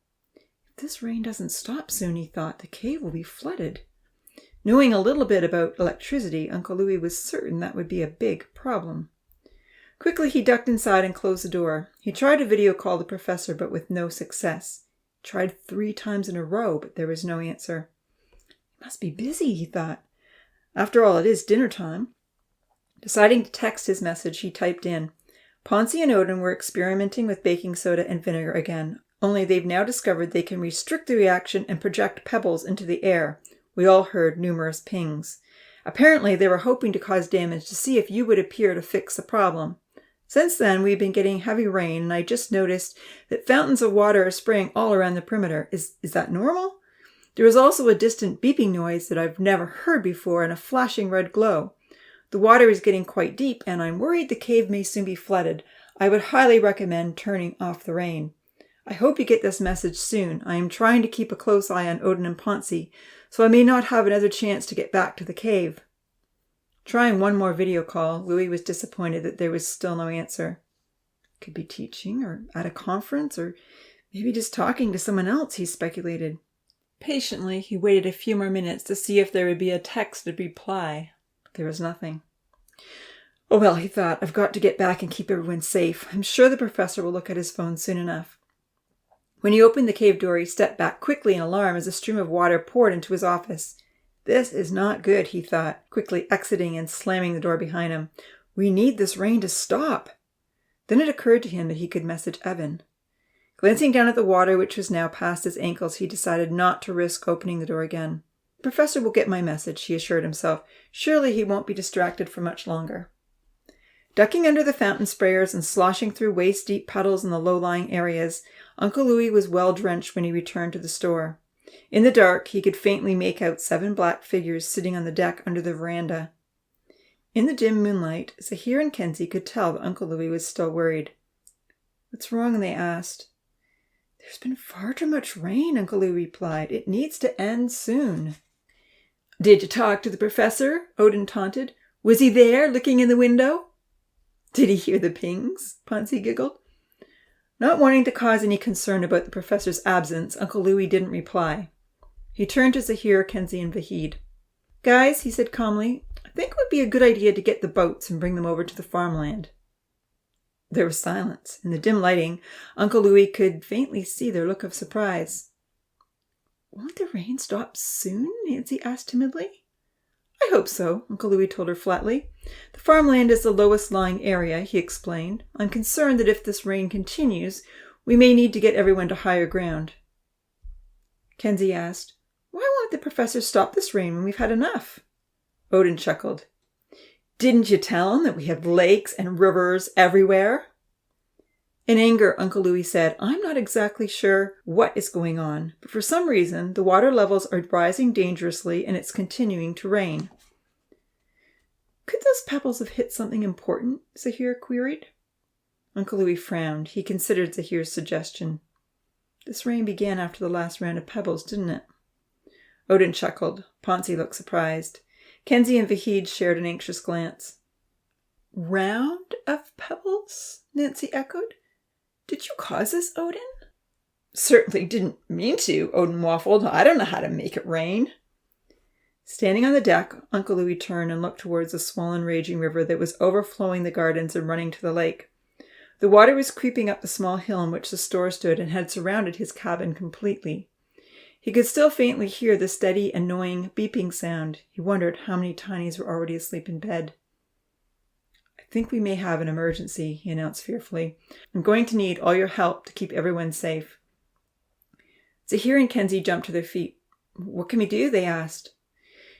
"If this rain doesn't stop soon," he thought, "the cave will be flooded." Knowing a little bit about electricity, Uncle Louis was certain that would be a big problem. Quickly, he ducked inside and closed the door. He tried to video call the professor, but with no success. He tried 3 times in a row, but there was no answer. "He must be busy," he thought. "After all, it is dinner time." Deciding to text his message, he typed in, "Poncy and Odin were experimenting with baking soda and vinegar again, only they've now discovered they can restrict the reaction and project pebbles into the air. We all heard numerous pings. Apparently, they were hoping to cause damage to see if you would appear to fix the problem. Since then, we've been getting heavy rain, and I just noticed that fountains of water are spraying all around the perimeter. Is that normal? There is also a distant beeping noise that I've never heard before and a flashing red glow. The water is getting quite deep, and I'm worried the cave may soon be flooded. I would highly recommend turning off the rain. I hope you get this message soon. I am trying to keep a close eye on Odin and Poncy, so I may not have another chance to get back to the cave." Trying one more video call, Louis was disappointed that there was still no answer. Could be teaching, or at a conference, or maybe just talking to someone else, he speculated. Patiently, he waited a few more minutes to see if there would be a texted reply. There was nothing. "Oh well," he thought, "I've got to get back and keep everyone safe. I'm sure the professor will look at his phone soon enough." When he opened the cave door, he stepped back quickly in alarm as a stream of water poured into his office. "This is not good," he thought, quickly exiting and slamming the door behind him. "We need this rain to stop." Then it occurred to him that he could message Evan. Glancing down at the water, which was now past his ankles, he decided not to risk opening the door again. "The professor will get my message," he assured himself. "Surely he won't be distracted for much longer." Ducking under the fountain sprayers and sloshing through waist-deep puddles in the low-lying areas, Uncle Louis was well drenched when he returned to the store. In the dark, he could faintly make out 7 black figures sitting on the deck under the veranda. In the dim moonlight, Zahir and Kenzie could tell that Uncle Louis was still worried. "What's wrong?" they asked. "There's been far too much rain," Uncle Louis replied. "It needs to end soon." "Did you talk to the professor?" Odin taunted. "Was he there, looking in the window?" "Did he hear the pings?" Poncy giggled. Not wanting to cause any concern about the professor's absence, Uncle Louis didn't reply. He turned to Zahir, Kenzie, and Vahid. "Guys," he said calmly, "I think it would be a good idea to get the boats and bring them over to the farmland." There was silence. In the dim lighting, Uncle Louis could faintly see their look of surprise. "Won't the rain stop soon?" Nancy asked timidly. "I hope so," Uncle Louis told her flatly. "The farmland is the lowest lying area," he explained. "I'm concerned that if this rain continues, we may need to get everyone to higher ground." Kenzie asked, "Why won't the professor stop this rain when we've had enough?" Odin chuckled. "Didn't you tell him that we have lakes and rivers everywhere?" In anger, Uncle Louis said, "I'm not exactly sure what is going on, but for some reason the water levels are rising dangerously and it's continuing to rain." "Could those pebbles have hit something important?" Zahir queried. Uncle Louis frowned. He considered Zahir's suggestion. "This rain began after the last round of pebbles, didn't it?" Odin chuckled. Poncy looked surprised. Kenzie and Vahid shared an anxious glance. "Round of pebbles?" Nancy echoed. "Did you cause this, Odin?" Certainly didn't mean to, Odin waffled. I don't know how to make it rain. Standing on the deck, Uncle Louis turned and looked towards the swollen, raging river that was overflowing the gardens and running to the lake. The water was creeping up the small hill on which the store stood and had surrounded his cabin completely. He could still faintly hear the steady, annoying beeping sound. He wondered how many tinies were already asleep in bed. I think we may have an emergency, he announced fearfully. I'm going to need all your help to keep everyone safe. Zahir and Kenzie jumped to their feet. What can we do? They asked.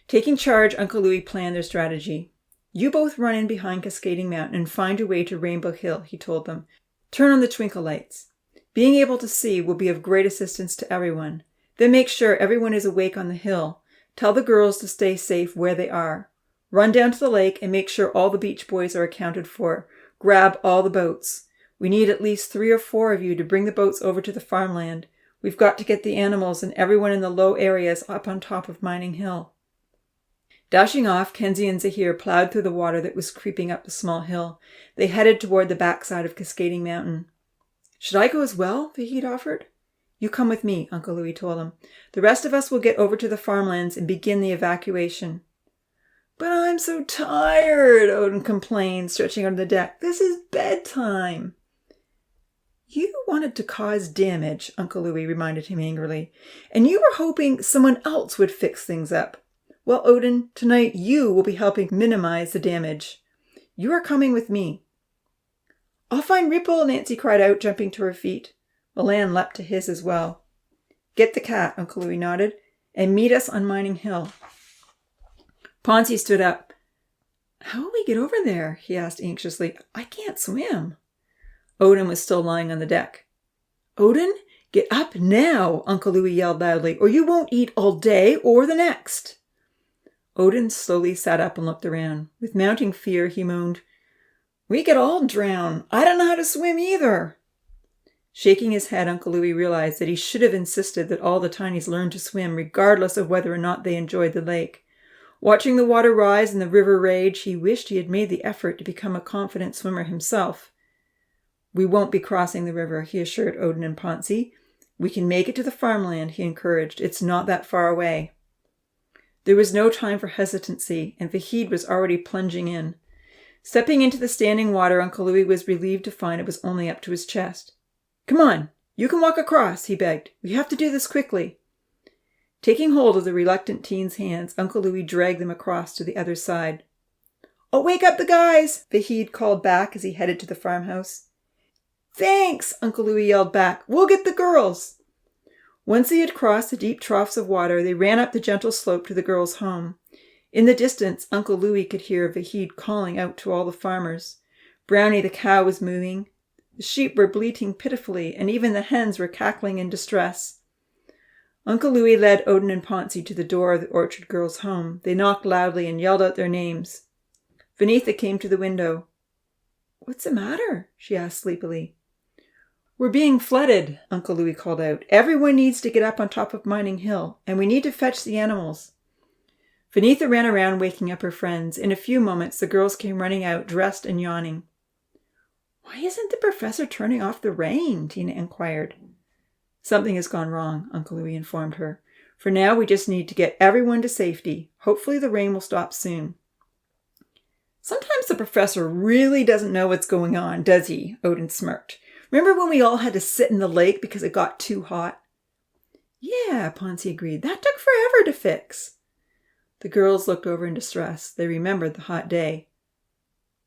Taking charge, Uncle Louis planned their strategy. You both run in behind Cascading Mountain and find your way to Rainbow Hill, he told them. Turn on the twinkle lights. Being able to see will be of great assistance to everyone. Then make sure everyone is awake on the hill. Tell the girls to stay safe where they are. Run down to the lake and make sure all the beach boys are accounted for. Grab all the boats. We need at least 3 or 4 of you to bring the boats over to the farmland. We've got to get the animals and everyone in the low areas up on top of Mining Hill. Dashing off, Kenzie and Zahir plowed through the water that was creeping up the small hill. They headed toward the backside of Cascading Mountain. Should I go as well? Vahid offered. You come with me, Uncle Louis told him. The rest of us will get over to the farmlands and begin the evacuation. But I'm so tired, Odin complained, stretching on the deck. This is bedtime. You wanted to cause damage, Uncle Louis reminded him angrily, and you were hoping someone else would fix things up. Well, Odin, tonight you will be helping minimize the damage. You are coming with me. I'll find Ripple, Nancy cried out, jumping to her feet. Milan leapt to his as well. Get the cat, Uncle Louis nodded, and meet us on Mining Hill. Ponzi stood up. How will we get over there? He asked anxiously. I can't swim. Odin was still lying on the deck. Odin, get up now, Uncle Louis yelled loudly, or you won't eat all day or the next. Odin slowly sat up and looked around. With mounting fear, he moaned, We could all drown. I don't know how to swim either. Shaking his head, Uncle Louis realized that he should have insisted that all the tinies learn to swim, regardless of whether or not they enjoyed the lake. Watching the water rise and the river rage, he wished he had made the effort to become a confident swimmer himself. We won't be crossing the river, he assured Odin and Ponzi. We can make it to the farmland, he encouraged. It's not that far away. There was no time for hesitancy, and Vahid was already plunging in. Stepping into the standing water, Uncle Louis was relieved to find it was only up to his chest. Come on, you can walk across, he begged. We have to do this quickly. Taking hold of the reluctant teen's hands, Uncle Louis dragged them across to the other side. Oh, wake up the guys, Vahid called back as he headed to the farmhouse. Thanks, Uncle Louis yelled back. We'll get the girls. Once they had crossed the deep troughs of water, they ran up the gentle slope to the girls' home. In the distance, Uncle Louis could hear Vahid calling out to all the farmers. Brownie the cow was moving. The sheep were bleating pitifully, and even the hens were cackling in distress. Uncle Louis led Odin and Ponzi to the door of the orchard girls' home. They knocked loudly and yelled out their names. Vanitha came to the window. What's the matter? She asked sleepily. We're being flooded, Uncle Louis called out. Everyone needs to get up on top of Mining Hill, and we need to fetch the animals. Vanitha ran around waking up her friends. In a few moments, the girls came running out, dressed and yawning. Why isn't the professor turning off the rain? Tina inquired. Something has gone wrong, Uncle Louis informed her. For now, we just need to get everyone to safety. Hopefully the rain will stop soon. Sometimes the professor really doesn't know what's going on, does he? Odin smirked. Remember when we all had to sit in the lake because it got too hot? Yeah, Ponzi agreed. That took forever to fix. The girls looked over in distress. They remembered the hot day.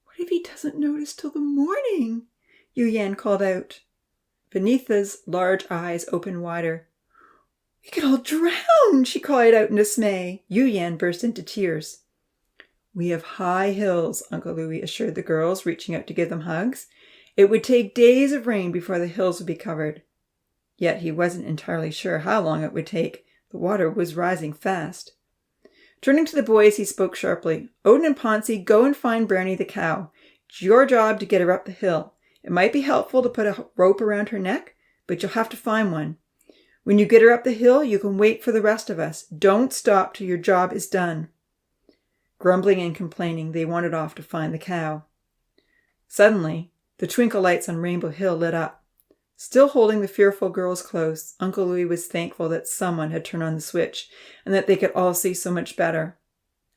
What if he doesn't notice till the morning? Yu Yan called out. Vanitha's large eyes opened wider. We could all drown, she cried out in dismay. Yu Yan burst into tears. We have high hills, Uncle Louis assured the girls, reaching out to give them hugs. It would take days of rain before the hills would be covered. Yet he wasn't entirely sure how long it would take. The water was rising fast. Turning to the boys, he spoke sharply. Odin and Ponzi, go and find Brownie the cow. It's your job to get her up the hill. It might be helpful to put a rope around her neck, but you'll have to find one. When you get her up the hill, you can wait for the rest of us. Don't stop till your job is done. Grumbling and complaining, they wandered off to find the cow. Suddenly, the twinkle lights on Rainbow Hill lit up. Still holding the fearful girls close, Uncle Louis was thankful that someone had turned on the switch and that they could all see so much better.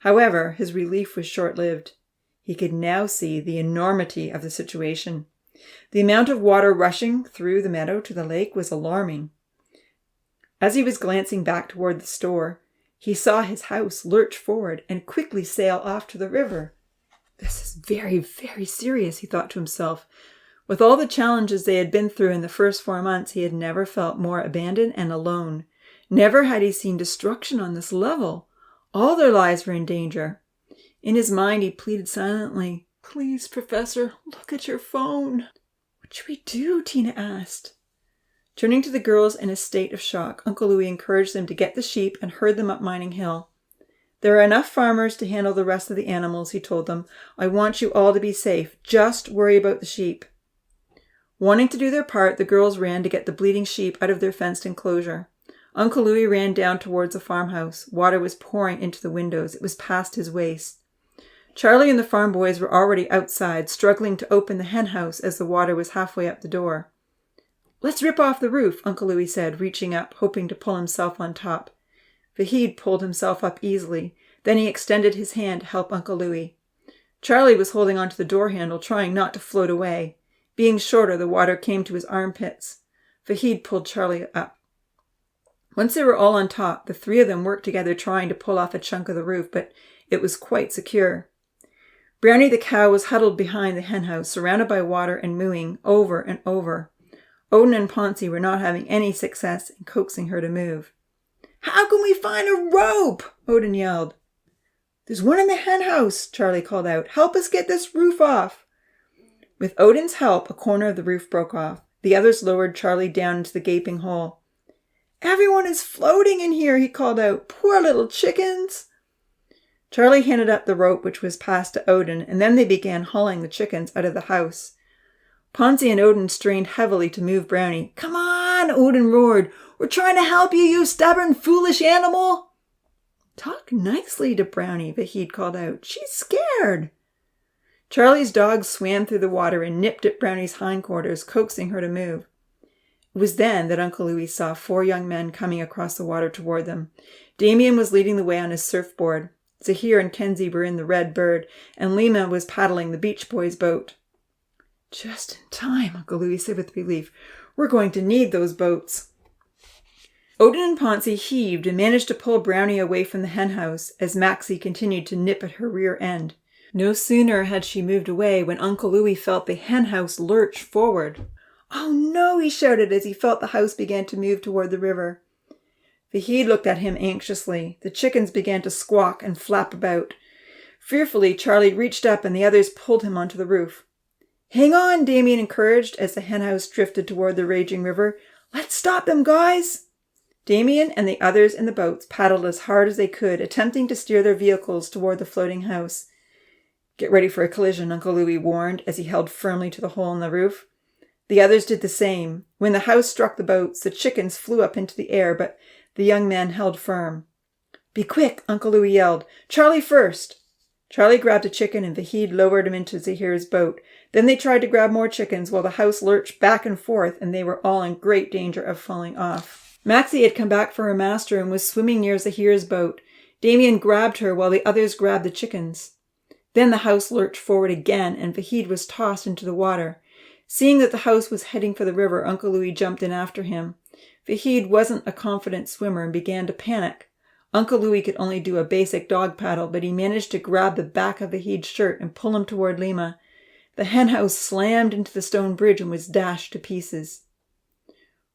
However, his relief was short-lived. He could now see the enormity of the situation. The amount of water rushing through the meadow to the lake was alarming. As he was glancing back toward the store, he saw his house lurch forward and quickly sail off to the river. This is very, very serious, he thought to himself. With all the challenges they had been through in the first 4 months, he had never felt more abandoned and alone. Never had he seen destruction on this level. All their lives were in danger. In his mind, he pleaded silently, "Please, Professor, look at your phone." "What should we do?" Tina asked. Turning to the girls in a state of shock, Uncle Louis encouraged them to get the sheep and herd them up Mining Hill. "There are enough farmers to handle the rest of the animals," he told them. "I want you all to be safe. Just worry about the sheep." Wanting to do their part, the girls ran to get the bleeding sheep out of their fenced enclosure. Uncle Louis ran down towards the farmhouse. Water was pouring into the windows. It was past his waist. Charlie and the farm boys were already outside, struggling to open the hen house as the water was halfway up the door. "Let's rip off the roof," Uncle Louis said, reaching up, hoping to pull himself on top. Vahid pulled himself up easily. Then he extended his hand to help Uncle Louis. Charlie was holding onto the door handle, trying not to float away. Being shorter, the water came to his armpits. Vahid pulled Charlie up. Once they were all on top, the 3 of them worked together trying to pull off a chunk of the roof, but it was quite secure. Brownie the cow was huddled behind the henhouse, surrounded by water and mooing over and over. Odin and Ponzi were not having any success in coaxing her to move. "How can we find a rope?" Odin yelled. "There's one in the henhouse," Charlie called out. "Help us get this roof off." With Odin's help, a corner of the roof broke off. The others lowered Charlie down into the gaping hole. "Everyone is floating in here," he called out. "Poor little chickens." Charlie handed up the rope, which was passed to Odin, and then they began hauling the chickens out of the house. Ponzi and Odin strained heavily to move Brownie. "Come on," Odin roared. "We're trying to help you, you stubborn, foolish animal." "Talk nicely to Brownie," Vahid called out. "She's scared." Charlie's dog swam through the water and nipped at Brownie's hindquarters, coaxing her to move. It was then that Uncle Louis saw 4 young men coming across the water toward them. Damien was leading the way on his surfboard. Zahir and Kenzie were in the Red Bird, and Lima was paddling the Beach Boys' boat. "Just in time," Uncle Louis said with relief. "We're going to need those boats." Odin and Ponzi heaved and managed to pull Brownie away from the henhouse as Maxie continued to nip at her rear end. No sooner had she moved away when Uncle Louis felt the henhouse lurch forward. "Oh no," he shouted as he felt the house began to move toward the river. Vahid looked at him anxiously. The chickens began to squawk and flap about. Fearfully, Charlie reached up and the others pulled him onto the roof. "Hang on," Damien encouraged as the henhouse drifted toward the raging river. "Let's stop them, guys!" Damien and the others in the boats paddled as hard as they could, attempting to steer their vehicles toward the floating house. "Get ready for a collision," Uncle Louis warned as he held firmly to the hole in the roof. The others did the same. When the house struck the boats, the chickens flew up into the air, but the young man held firm. "Be quick," Uncle Louis yelled. "Charlie first." Charlie grabbed a chicken and Vahid lowered him into Zahir's boat. Then they tried to grab more chickens while the house lurched back and forth, and they were all in great danger of falling off. Maxie had come back for her master and was swimming near Zahir's boat. Damien grabbed her while the others grabbed the chickens. Then the house lurched forward again, and Vahid was tossed into the water. Seeing that the house was heading for the river, Uncle Louis jumped in after him. Vahid wasn't a confident swimmer and began to panic. Uncle Louis could only do a basic dog paddle, but he managed to grab the back of Vahid's shirt and pull him toward Lima. The henhouse slammed into the stone bridge and was dashed to pieces.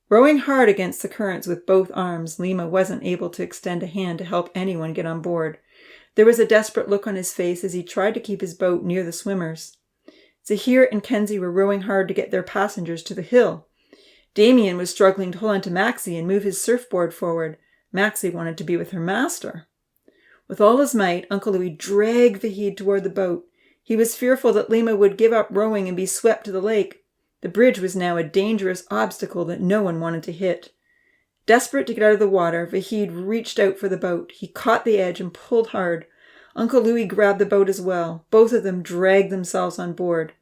Rowing hard against the currents with both arms, Lima wasn't able to extend a hand to help anyone get on board. There was a desperate look on his face as he tried to keep his boat near the swimmers. Zahir and Kenzie were rowing hard to get their passengers to the hill. Damien was struggling to hold on to Maxie and move his surfboard forward. Maxie wanted to be with her master. With all his might, Uncle Louis dragged Vahid toward the boat. He was fearful that Lima would give up rowing and be swept to the lake. The bridge was now a dangerous obstacle that no one wanted to hit. Desperate to get out of the water, Vahid reached out for the boat. He caught the edge and pulled hard. Uncle Louis grabbed the boat as well. Both of them dragged themselves on board.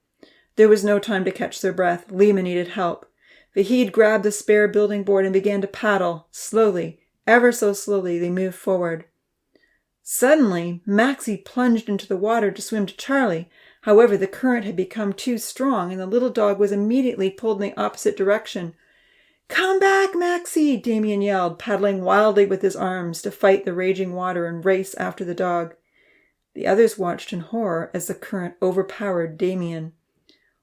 There was no time to catch their breath. Lima needed help. Vahid grabbed the spare building board and began to paddle. Slowly, ever so slowly, they moved forward. Suddenly, Maxie plunged into the water to swim to Charlie. However, the current had become too strong, and the little dog was immediately pulled in the opposite direction. "Come back, Maxie!" Damien yelled, paddling wildly with his arms to fight the raging water and race after the dog. The others watched in horror as the current overpowered Damien.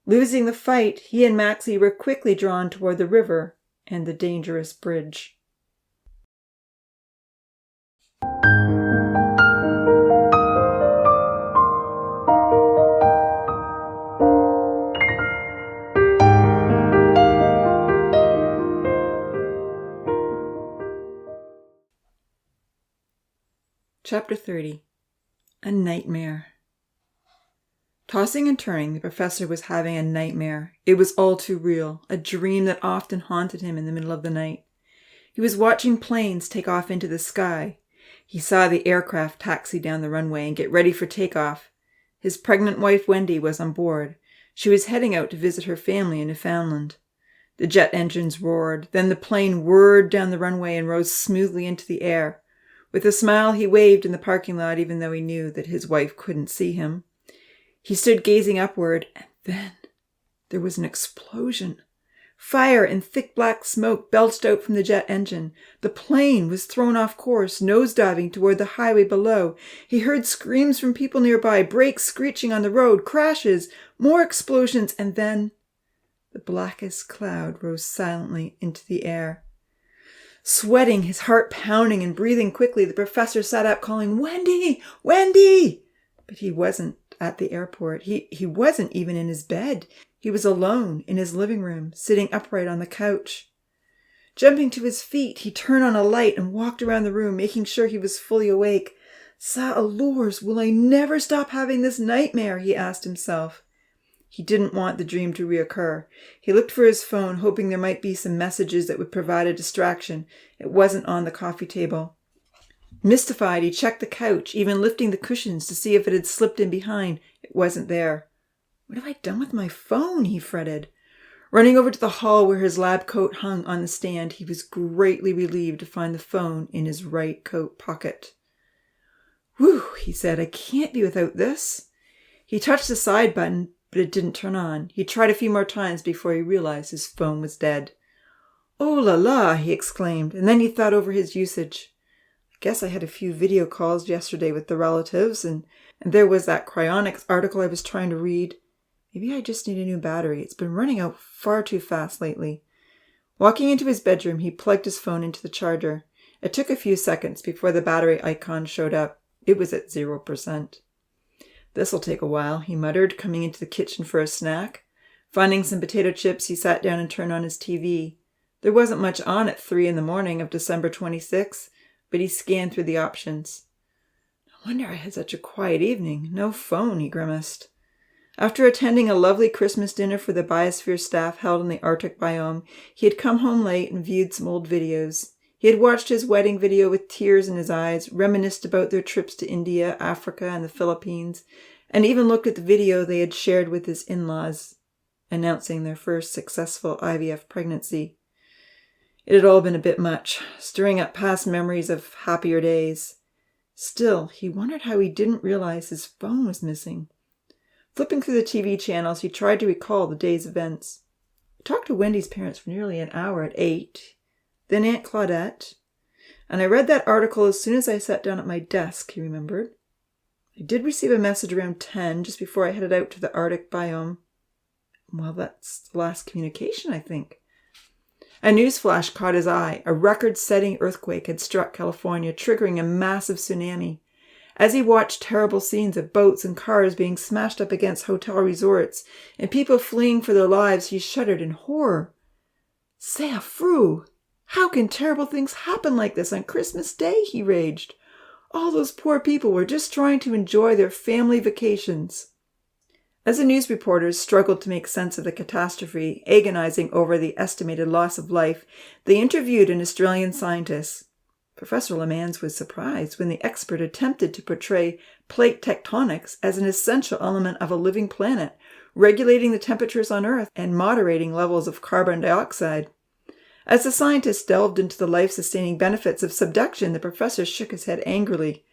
Losing the fight, he and Maxie were quickly drawn toward the river and the dangerous bridge. Chapter 30. A Nightmare. Tossing and turning, the professor was having a nightmare. It was all too real, a dream that often haunted him in the middle of the night. He was watching planes take off into the sky. He saw the aircraft taxi down the runway and get ready for takeoff. His pregnant wife, Wendy, was on board. She was heading out to visit her family in Newfoundland. The jet engines roared. Then the plane whirred down the runway and rose smoothly into the air. With a smile, he waved in the parking lot, even though he knew that his wife couldn't see him. He stood gazing upward, and then there was an explosion. Fire and thick black smoke belched out from the jet engine. The plane was thrown off course, nosediving toward the highway below. He heard screams from people nearby, brakes screeching on the road, crashes, more explosions, and then the blackest cloud rose silently into the air. Sweating, his heart pounding and breathing quickly, the professor sat up calling, "Wendy! Wendy!" But he wasn't at the airport. He wasn't even in his bed. He was alone in his living room, sitting upright on the couch. Jumping to his feet, he turned on a light and walked around the room, making sure he was fully awake. "Sa allures, will I never stop having this nightmare?" he asked himself. He didn't want the dream to reoccur. He looked for his phone, hoping there might be some messages that would provide a distraction. It wasn't on the coffee table. Mystified, he checked the couch, even lifting the cushions to see if it had slipped in behind. It wasn't there. "What have I done with my phone?" he fretted. Running over to the hall where his lab coat hung on the stand, he was greatly relieved to find the phone in his right coat pocket. "Whew," he said, "I can't be without this." He touched the side button, but it didn't turn on. He tried a few more times before he realized his phone was dead. "Oh la la," he exclaimed, and then he thought over his usage. "I guess I had a few video calls yesterday with the relatives, and there was that cryonics article I was trying to read. Maybe I just need a new battery. It's been running out far too fast lately." Walking into his bedroom, he plugged his phone into the charger. It took a few seconds before the battery icon showed up. It was at 0%. "This'll take a while," he muttered, coming into the kitchen for a snack. Finding some potato chips, he sat down and turned on his TV. There wasn't much on at 3 a.m. of December 26th, but he scanned through the options. "No wonder I had such a quiet evening. No phone," he grimaced. After attending a lovely Christmas dinner for the biosphere staff held in the Arctic biome, he had come home late and viewed some old videos. He had watched his wedding video with tears in his eyes, reminisced about their trips to India, Africa, and the Philippines, and even looked at the video they had shared with his in-laws, announcing their first successful IVF pregnancy. It had all been a bit much, stirring up past memories of happier days. Still, he wondered how he didn't realize his phone was missing. Flipping through the TV channels, he tried to recall the day's events. He talked to Wendy's parents for nearly an hour at 8, then Aunt Claudette, and I read that article as soon as I sat down at my desk, he remembered. I did receive a message around 10, just before I headed out to the Arctic biome. Well, that's the last communication, I think. A newsflash caught his eye. A record-setting earthquake had struck California, triggering a massive tsunami. As he watched terrible scenes of boats and cars being smashed up against hotel resorts and people fleeing for their lives, he shuddered in horror. "C'est affreux! How can terrible things happen like this on Christmas Day?" he raged. "All those poor people were just trying to enjoy their family vacations." As the news reporters struggled to make sense of the catastrophe, agonizing over the estimated loss of life, they interviewed an Australian scientist. Professor Lemans was surprised when the expert attempted to portray plate tectonics as an essential element of a living planet, regulating the temperatures on Earth and moderating levels of carbon dioxide. As the scientist delved into the life-sustaining benefits of subduction, the professor shook his head angrily.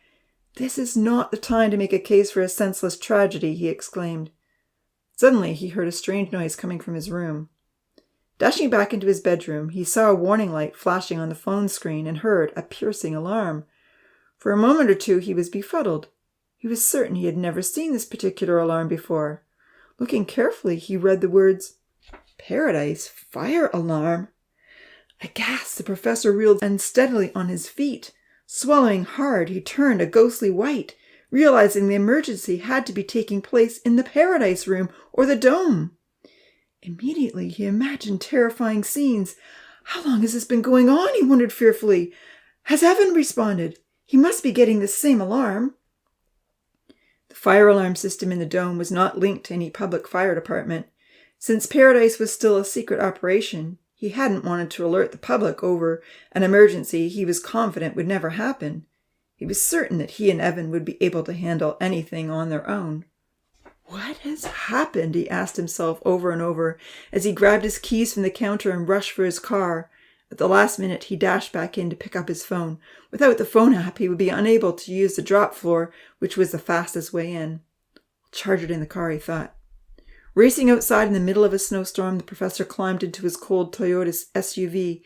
"This is not the time to make a case for a senseless tragedy," he exclaimed. Suddenly, he heard a strange noise coming from his room. Dashing back into his bedroom, he saw a warning light flashing on the phone screen and heard a piercing alarm. For a moment or two, he was befuddled. He was certain he had never seen this particular alarm before. Looking carefully, he read the words, "Paradise Fire Alarm." Aghast, the professor reeled unsteadily on his feet. Swallowing hard, he turned a ghostly white, realizing the emergency had to be taking place in the Paradise Room or the dome. Immediately, he imagined terrifying scenes. "How long has this been going on?" he wondered fearfully. "Has Evan responded? He must be getting the same alarm." The fire alarm system in the dome was not linked to any public fire department. Since Paradise was still a secret operation, he hadn't wanted to alert the public over an emergency he was confident would never happen. He was certain that he and Evan would be able to handle anything on their own. "What has happened?" he asked himself over and over as he grabbed his keys from the counter and rushed for his car. At the last minute, he dashed back in to pick up his phone. Without the phone app, he would be unable to use the drop floor, which was the fastest way in. "I'll charge it in the car," he thought. Racing outside in the middle of a snowstorm, the professor climbed into his cold Toyota SUV.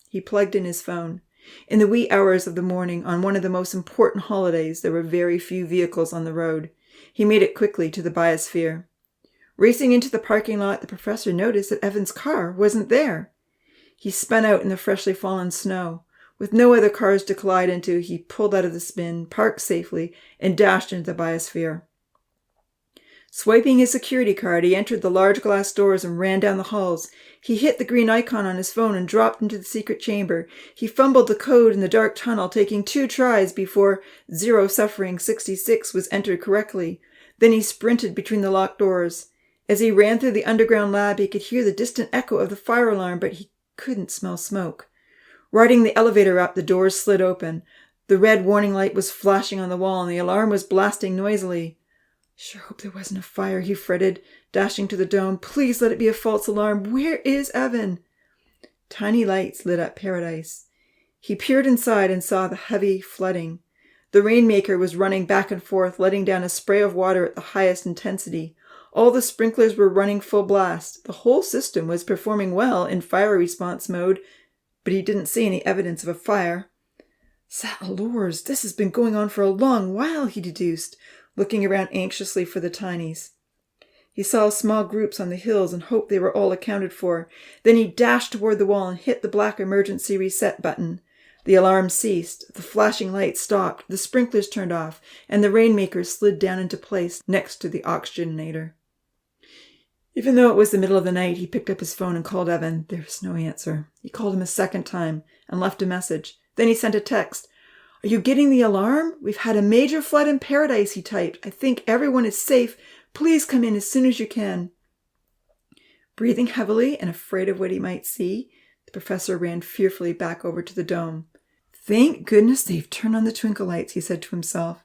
He plugged in his phone. In the wee hours of the morning, on one of the most important holidays, there were very few vehicles on the road. He made it quickly to the biosphere. Racing into the parking lot, the professor noticed that Evan's car wasn't there. He spun out in the freshly fallen snow. With no other cars to collide into, he pulled out of the spin, parked safely, and dashed into the biosphere. Swiping his security card, he entered the large glass doors and ran down the halls. He hit the green icon on his phone and dropped into the secret chamber. He fumbled the code in the dark tunnel, taking 2 tries before 0 Suffering 66 was entered correctly. Then he sprinted between the locked doors. As he ran through the underground lab, he could hear the distant echo of the fire alarm, but he couldn't smell smoke. Riding the elevator up, the doors slid open. The red warning light was flashing on the wall, and the alarm was blasting noisily. "Sure hope there wasn't a fire," he fretted, dashing to the dome. "Please let it be a false alarm. Where is Evan?" Tiny lights lit up Paradise. He peered inside and saw the heavy flooding. The rainmaker was running back and forth, letting down a spray of water at the highest intensity. All the sprinklers were running full blast. The whole system was performing well in fire response mode, but he didn't see any evidence of a fire. "Saddlers, this has been going on for a long while," he deduced, looking around anxiously for the tinies. He saw small groups on the hills and hoped they were all accounted for. Then he dashed toward the wall and hit the black emergency reset button. The alarm ceased, the flashing lights stopped, the sprinklers turned off, and the rainmaker slid down into place next to the oxygenator. Even though it was the middle of the night, he picked up his phone and called Evan. There was no answer. He called him a second time and left a message. Then he sent a text. "Are you getting the alarm? We've had a major flood in Paradise," he typed. "I think everyone is safe. Please come in as soon as you can." Breathing heavily and afraid of what he might see, the professor ran fearfully back over to the dome. "Thank goodness they've turned on the twinkle lights," he said to himself.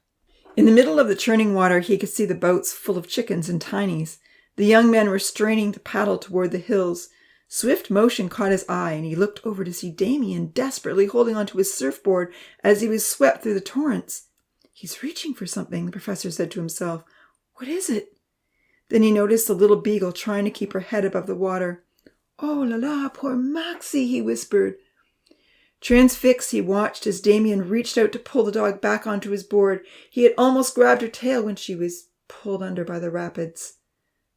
In the middle of the churning water, he could see the boats full of chickens and tinies. The young men were straining to paddle toward the hills. Swift motion caught his eye, and he looked over to see Damien desperately holding onto his surfboard as he was swept through the torrents. "He's reaching for something," the professor said to himself. "What is it?" Then he noticed the little beagle trying to keep her head above the water. "Oh la la, poor Maxie," he whispered. Transfixed, he watched as Damien reached out to pull the dog back onto his board. He had almost grabbed her tail when she was pulled under by the rapids.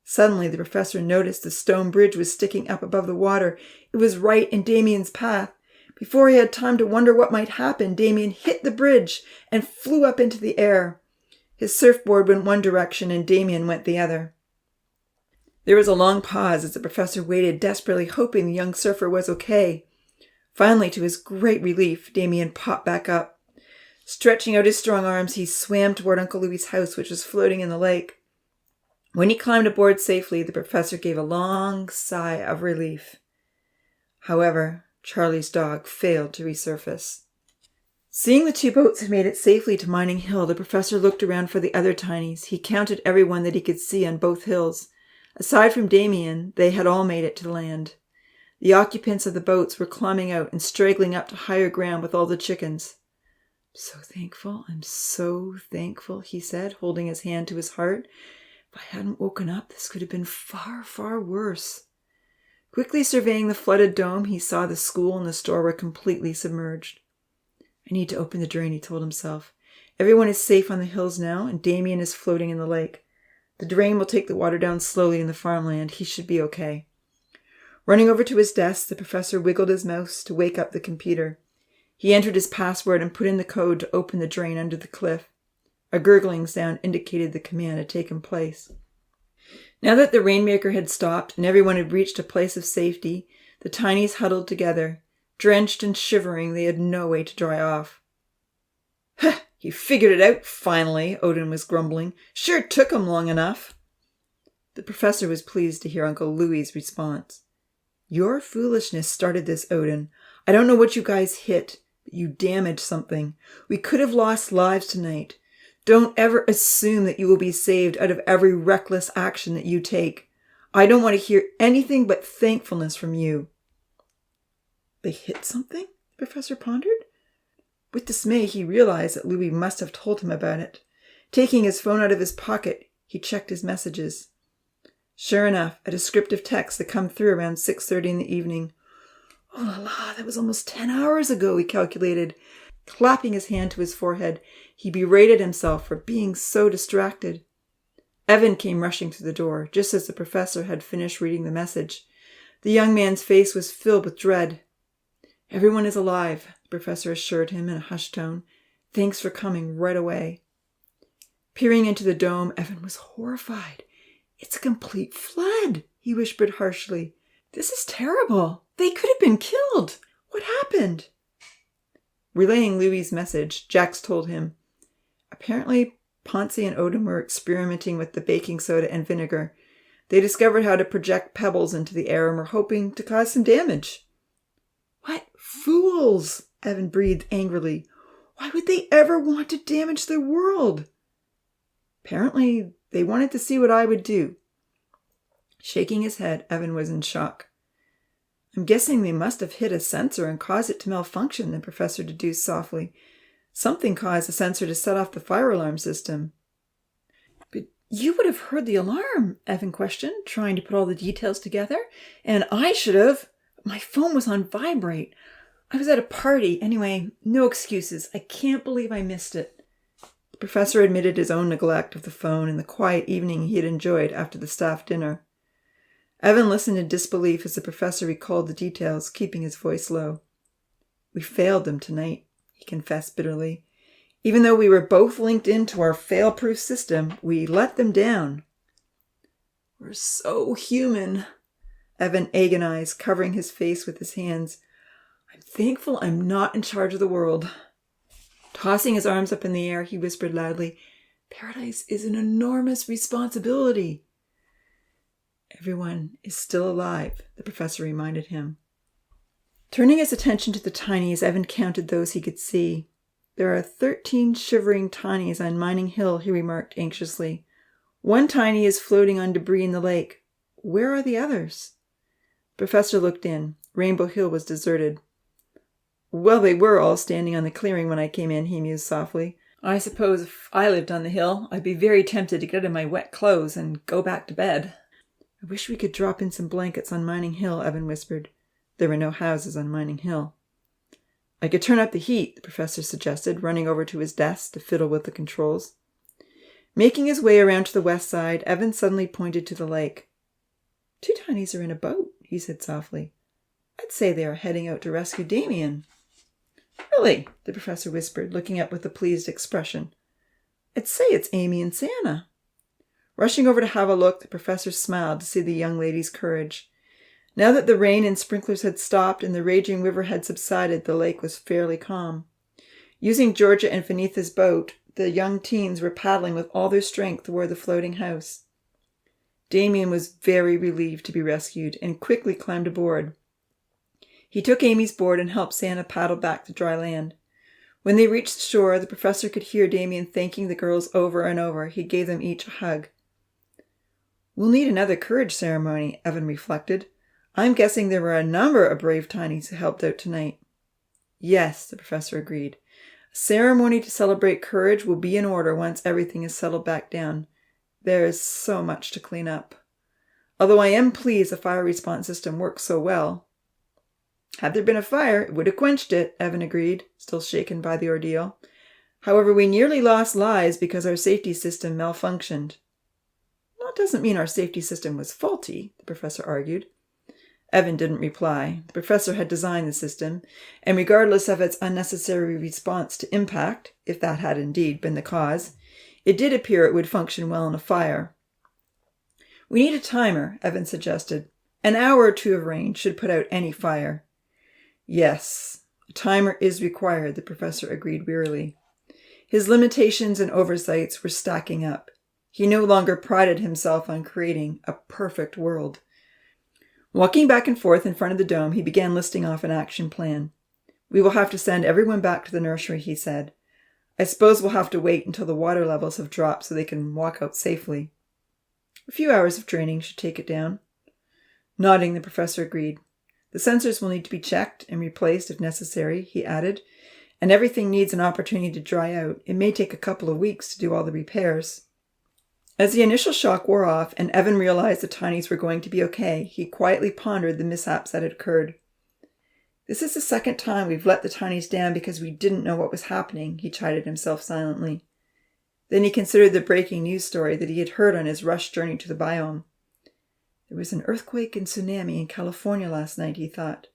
Suddenly, the professor noticed the stone bridge was sticking up above the water. It was right in Damien's path. Before he had time to wonder what might happen, Damien hit the bridge and flew up into the air. His surfboard went one direction and Damien went the other. There was a long pause as the professor waited, desperately hoping the young surfer was okay. Finally, to his great relief, Damien popped back up. Stretching out his strong arms, he swam toward Uncle Louis's house, which was floating in the lake. When he climbed aboard safely, the professor gave a long sigh of relief. However, Charlie's dog failed to resurface. Seeing the 2 boats had made it safely to Mining Hill, the professor looked around for the other tinies. He counted everyone that he could see on both hills. Aside from Damien, they had all made it to land. The occupants of the boats were climbing out and straggling up to higher ground with all the chickens. I'm so thankful, he said, holding his hand to his heart. If I hadn't woken up, this could have been far, far worse. Quickly surveying the flooded dome, he saw the school and the store were completely submerged. I need to open the drain, he told himself. Everyone is safe on the hills now, and Damien is floating in the lake. The drain will take the water down slowly in the farmland. He should be okay. Running over to his desk, the professor wiggled his mouse to wake up the computer. He entered his password and put in the code to open the drain under the cliff. A gurgling sound indicated the command had taken place. Now that the rainmaker had stopped and everyone had reached a place of safety, the tinies huddled together. Drenched and shivering, they had no way to dry off. "Huh, you figured it out, finally," Odin was grumbling. "Sure took him long enough." The professor was pleased to hear Uncle Louis's response. "Your foolishness started this, Odin. I don't know what you guys hit, but you damaged something. We could have lost lives tonight. Don't ever assume that you will be saved out of every reckless action that you take. I don't want to hear anything but thankfulness from you." "They hit something?" the professor pondered. With dismay, he realized that Louis must have told him about it. Taking his phone out of his pocket, he checked his messages. Sure enough, a descriptive text had come through around 6:30 in the evening. "Oh la la, that was almost 10 hours ago," he calculated. Clapping his hand to his forehead, he berated himself for being so distracted. Evan came rushing through the door, just as the professor had finished reading the message. The young man's face was filled with dread. "Everyone is alive," the professor assured him in a hushed tone. "Thanks for coming right away." Peering into the dome, Evan was horrified. "It's a complete flood," he whispered harshly. "This is terrible. They could have been killed. What happened?" Relaying Louis's message, Jax told him, "Apparently, Ponce and Odin were experimenting with the baking soda and vinegar. They discovered how to project pebbles into the air and were hoping to cause some damage." "What fools!" Evan breathed angrily. "Why would they ever want to damage the world?" "Apparently, they wanted to see what I would do." Shaking his head, Evan was in shock. "I'm guessing they must have hit a sensor and caused it to malfunction," the professor deduced softly. "Something caused the sensor to set off the fire alarm system." "But you would have heard the alarm," Evan questioned, trying to put all the details together. "And I should have. My phone was on vibrate. I was at a party. Anyway, no excuses. I can't believe I missed it." The professor admitted his own neglect of the phone and the quiet evening he had enjoyed after the staff dinner. Evan listened in disbelief as the professor recalled the details, keeping his voice low. "We failed them tonight," he confessed bitterly. "Even though we were both linked into our fail-proof system, we let them down." "We're so human," Evan agonized, covering his face with his hands. "I'm thankful I'm not in charge of the world." Tossing his arms up in the air, he whispered loudly, "Paradise is an enormous responsibility." "Everyone is still alive," the professor reminded him. Turning his attention to the tinies, Evan counted those he could see. "There are 13 shivering tinies on Mining Hill," he remarked anxiously. "One tiny is floating on debris in the lake. Where are the others?" The professor looked in. Rainbow Hill was deserted. "Well, they were all standing on the clearing when I came in," he mused softly. "I suppose if I lived on the hill, I'd be very tempted to get out of my wet clothes and go back to bed." "I wish we could drop in some blankets on Mining Hill," Evan whispered. There were no houses on Mining Hill. "I could turn up the heat," the professor suggested, running over to his desk to fiddle with the controls. Making his way around to the west side, Evan suddenly pointed to the lake. "Two tinies are in a boat," he said softly. "I'd say they are heading out to rescue Damien." "Really?" the professor whispered, looking up with a pleased expression. "I'd say it's Amy and Santa." Rushing over to have a look, the professor smiled to see the young lady's courage. Now that the rain and sprinklers had stopped and the raging river had subsided, the lake was fairly calm. Using Georgia and Vanitha's boat, the young teens were paddling with all their strength toward the floating house. Damien was very relieved to be rescued and quickly climbed aboard. He took Amy's board and helped Santa paddle back to dry land. When they reached the shore, the professor could hear Damien thanking the girls over and over. He gave them each a hug. We'll need another courage ceremony, Evan reflected. I'm guessing there were a number of brave tinies who helped out tonight. Yes, the professor agreed. A ceremony to celebrate courage will be in order once everything is settled back down. There is so much to clean up. Although I am pleased the fire response system works so well. Had there been a fire, it would have quenched it, Evan agreed, still shaken by the ordeal. However, we nearly lost lives because our safety system malfunctioned. That doesn't mean our safety system was faulty, the professor argued. Evan didn't reply. The professor had designed the system, and regardless of its unnecessary response to impact, if that had indeed been the cause, it did appear it would function well in a fire. We need a timer, Evan suggested. An hour or two of rain should put out any fire. Yes, a timer is required, the professor agreed wearily. His limitations and oversights were stacking up. He no longer prided himself on creating a perfect world. Walking back and forth in front of the dome, he began listing off an action plan. We will have to send everyone back to the nursery, he said. I suppose we'll have to wait until the water levels have dropped so they can walk out safely. A few hours of training should take it down. Nodding, the professor agreed. The sensors will need to be checked and replaced if necessary, he added, and everything needs an opportunity to dry out. It may take a couple of weeks to do all the repairs. As the initial shock wore off and Evan realized the tinies were going to be okay, he quietly pondered the mishaps that had occurred. This is the second time we've let the tinies down because we didn't know what was happening, he chided himself silently. Then he considered the breaking news story that he had heard on his rush journey to the biome. There was an earthquake and tsunami in California last night, he thought.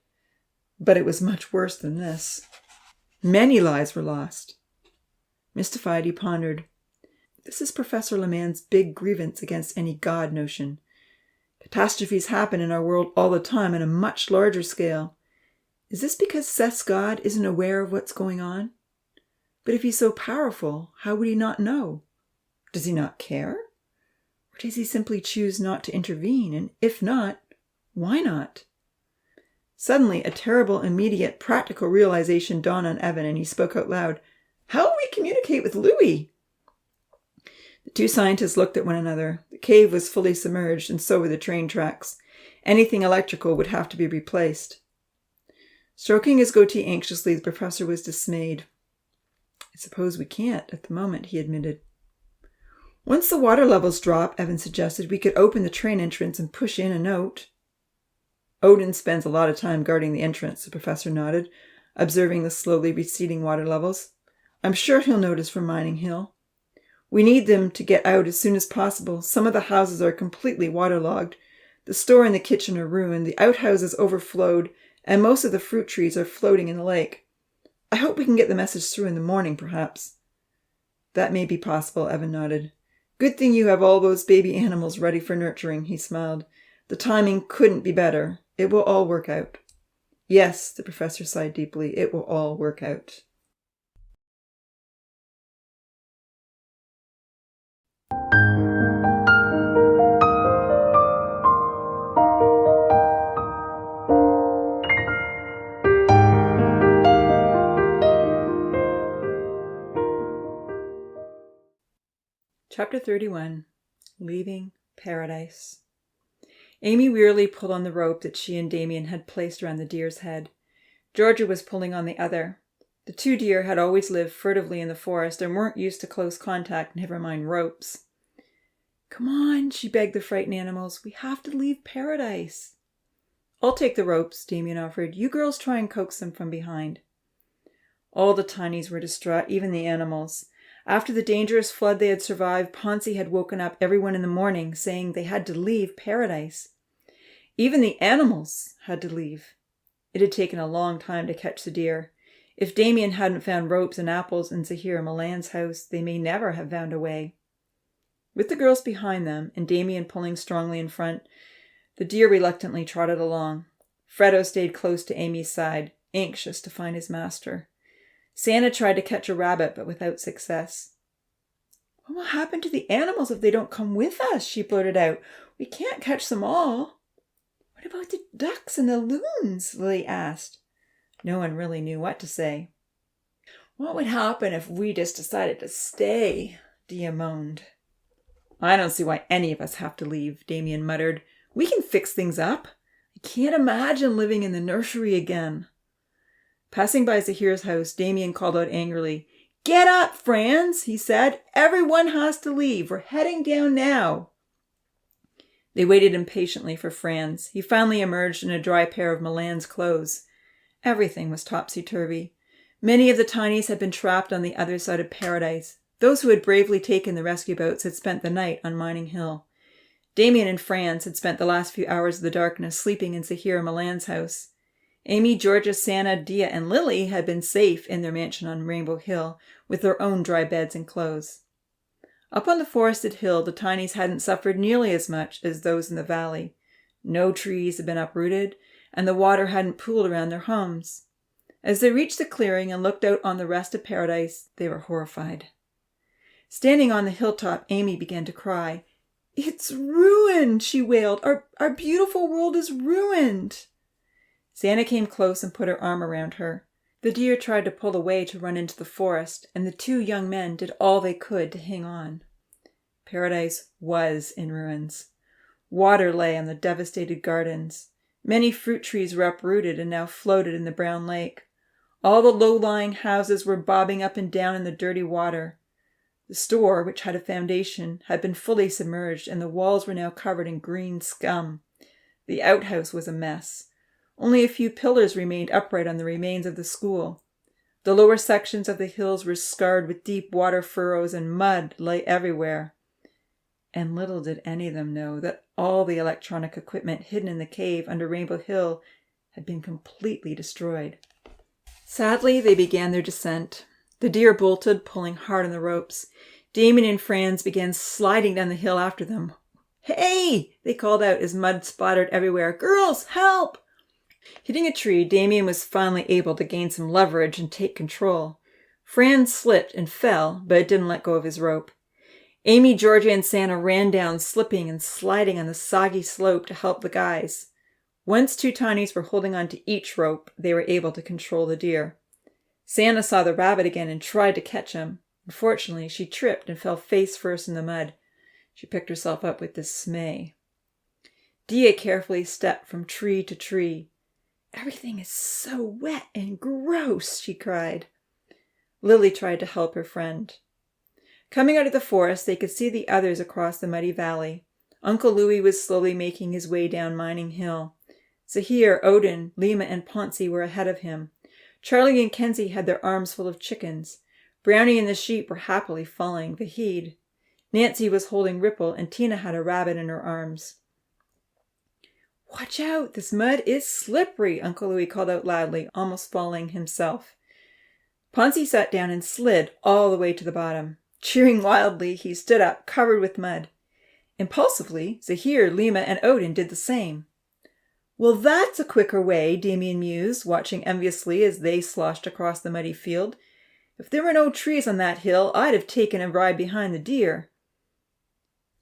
But it was much worse than this. Many lives were lost. Mystified, he pondered. This is Professor Lemans' big grievance against any God notion. Catastrophes happen in our world all the time on a much larger scale. Is this because Seth's God isn't aware of what's going on? But if he's so powerful, how would he not know? Does he not care? Or does he simply choose not to intervene? And if not, why not? Suddenly, a terrible, immediate, practical realization dawned on Evan, and he spoke out loud. How will we communicate with Louis? The two scientists looked at one another. The cave was fully submerged, and so were the train tracks. Anything electrical would have to be replaced. Stroking his goatee anxiously, the professor was dismayed. I suppose we can't at the moment, he admitted. Once the water levels drop, Evan suggested, we could open the train entrance and push in a note. Odin spends a lot of time guarding the entrance, the professor nodded, observing the slowly receding water levels. I'm sure he'll notice from Mining Hill. We need them to get out as soon as possible. Some of the houses are completely waterlogged. The store and the kitchen are ruined. The outhouses overflowed, and most of the fruit trees are floating in the lake. I hope we can get the message through in the morning, perhaps. That may be possible, Evan nodded. Good thing you have all those baby animals ready for nurturing, he smiled. The timing couldn't be better. It will all work out. Yes, the professor sighed deeply. It will all work out. Chapter 31. Leaving Paradise. Amy wearily pulled on the rope that she and Damien had placed around the deer's head. Georgia was pulling on the other. The two deer had always lived furtively in the forest and weren't used to close contact, never mind ropes. Come on, she begged the frightened animals. We have to leave Paradise. I'll take the ropes, Damien offered. You girls try and coax them from behind. All the tinies were distraught, even the animals. After the dangerous flood they had survived, Ponzi had woken up everyone in the morning, saying they had to leave Paradise. Even the animals had to leave. It had taken a long time to catch the deer. If Damien hadn't found ropes and apples in Zahir Milan's house, they may never have found a way. With the girls behind them, and Damien pulling strongly in front, the deer reluctantly trotted along. Fredo stayed close to Amy's side, anxious to find his master. Santa tried to catch a rabbit, but without success. What will happen to the animals if they don't come with us? She blurted out. We can't catch them all. What about the ducks and the loons? Lily asked. No one really knew what to say. What would happen if we just decided to stay? Dia moaned. I don't see why any of us have to leave, Damien muttered. We can fix things up. I can't imagine living in the nursery again. Passing by Zahir's house, Damien called out angrily. Get up, Franz, he said. Everyone has to leave. We're heading down now. They waited impatiently for Franz. He finally emerged in a dry pair of Milan's clothes. Everything was topsy-turvy. Many of the tinies had been trapped on the other side of paradise. Those who had bravely taken the rescue boats had spent the night on Mining Hill. Damien and Franz had spent the last few hours of the darkness sleeping in Zahir and Milan's house. Amy, Georgia, Santa, Dia, and Lily had been safe in their mansion on Rainbow Hill with their own dry beds and clothes. Up on the forested hill, the tinies hadn't suffered nearly as much as those in the valley. No trees had been uprooted, and the water hadn't pooled around their homes. As they reached the clearing and looked out on the rest of paradise, they were horrified. Standing on the hilltop, Amy began to cry. It's ruined, she wailed. Our beautiful world is ruined. Santa came close and put her arm around her. The deer tried to pull away to run into the forest, and the two young men did all they could to hang on. Paradise was in ruins. Water lay on the devastated gardens. Many fruit trees were uprooted and now floated in the brown lake. All the low-lying houses were bobbing up and down in the dirty water. The store, which had a foundation, had been fully submerged, and the walls were now covered in green scum. The outhouse was a mess. Only a few pillars remained upright on the remains of the school. The lower sections of the hills were scarred with deep water furrows, and mud lay everywhere. And little did any of them know that all the electronic equipment hidden in the cave under Rainbow Hill had been completely destroyed. Sadly, they began their descent. The deer bolted, pulling hard on the ropes. Damien and Franz began sliding down the hill after them. Hey! They called out as mud splattered everywhere. Girls, help! Hitting a tree, Damien was finally able to gain some leverage and take control. Franz slipped and fell, but didn't let go of his rope. Amy, Georgia, and Santa ran down, slipping and sliding on the soggy slope to help the guys. Once two tinies were holding on to each rope, they were able to control the deer. Santa saw the rabbit again and tried to catch him. Unfortunately, she tripped and fell face first in the mud. She picked herself up with dismay. Dia carefully stepped from tree to tree. Everything is so wet and gross, she cried. Lily tried to help her friend. Coming out of the forest, they could see the others across the muddy valley. Uncle Louis was slowly making his way down Mining Hill. Zahir, Odin, Lima, and Ponzi were ahead of him. Charlie and Kenzie had their arms full of chickens. Brownie and the sheep were happily following Vahid. Nancy was holding Ripple, and Tina had a rabbit in her arms. Watch out, this mud is slippery, Uncle Louis called out loudly, almost falling himself. Ponzi sat down and slid all the way to the bottom. Cheering wildly, he stood up, covered with mud. Impulsively, Zahir, Lima, and Odin did the same. Well, that's a quicker way, Damien mused, watching enviously as they sloshed across the muddy field. If there were no trees on that hill, I'd have taken a ride behind the deer.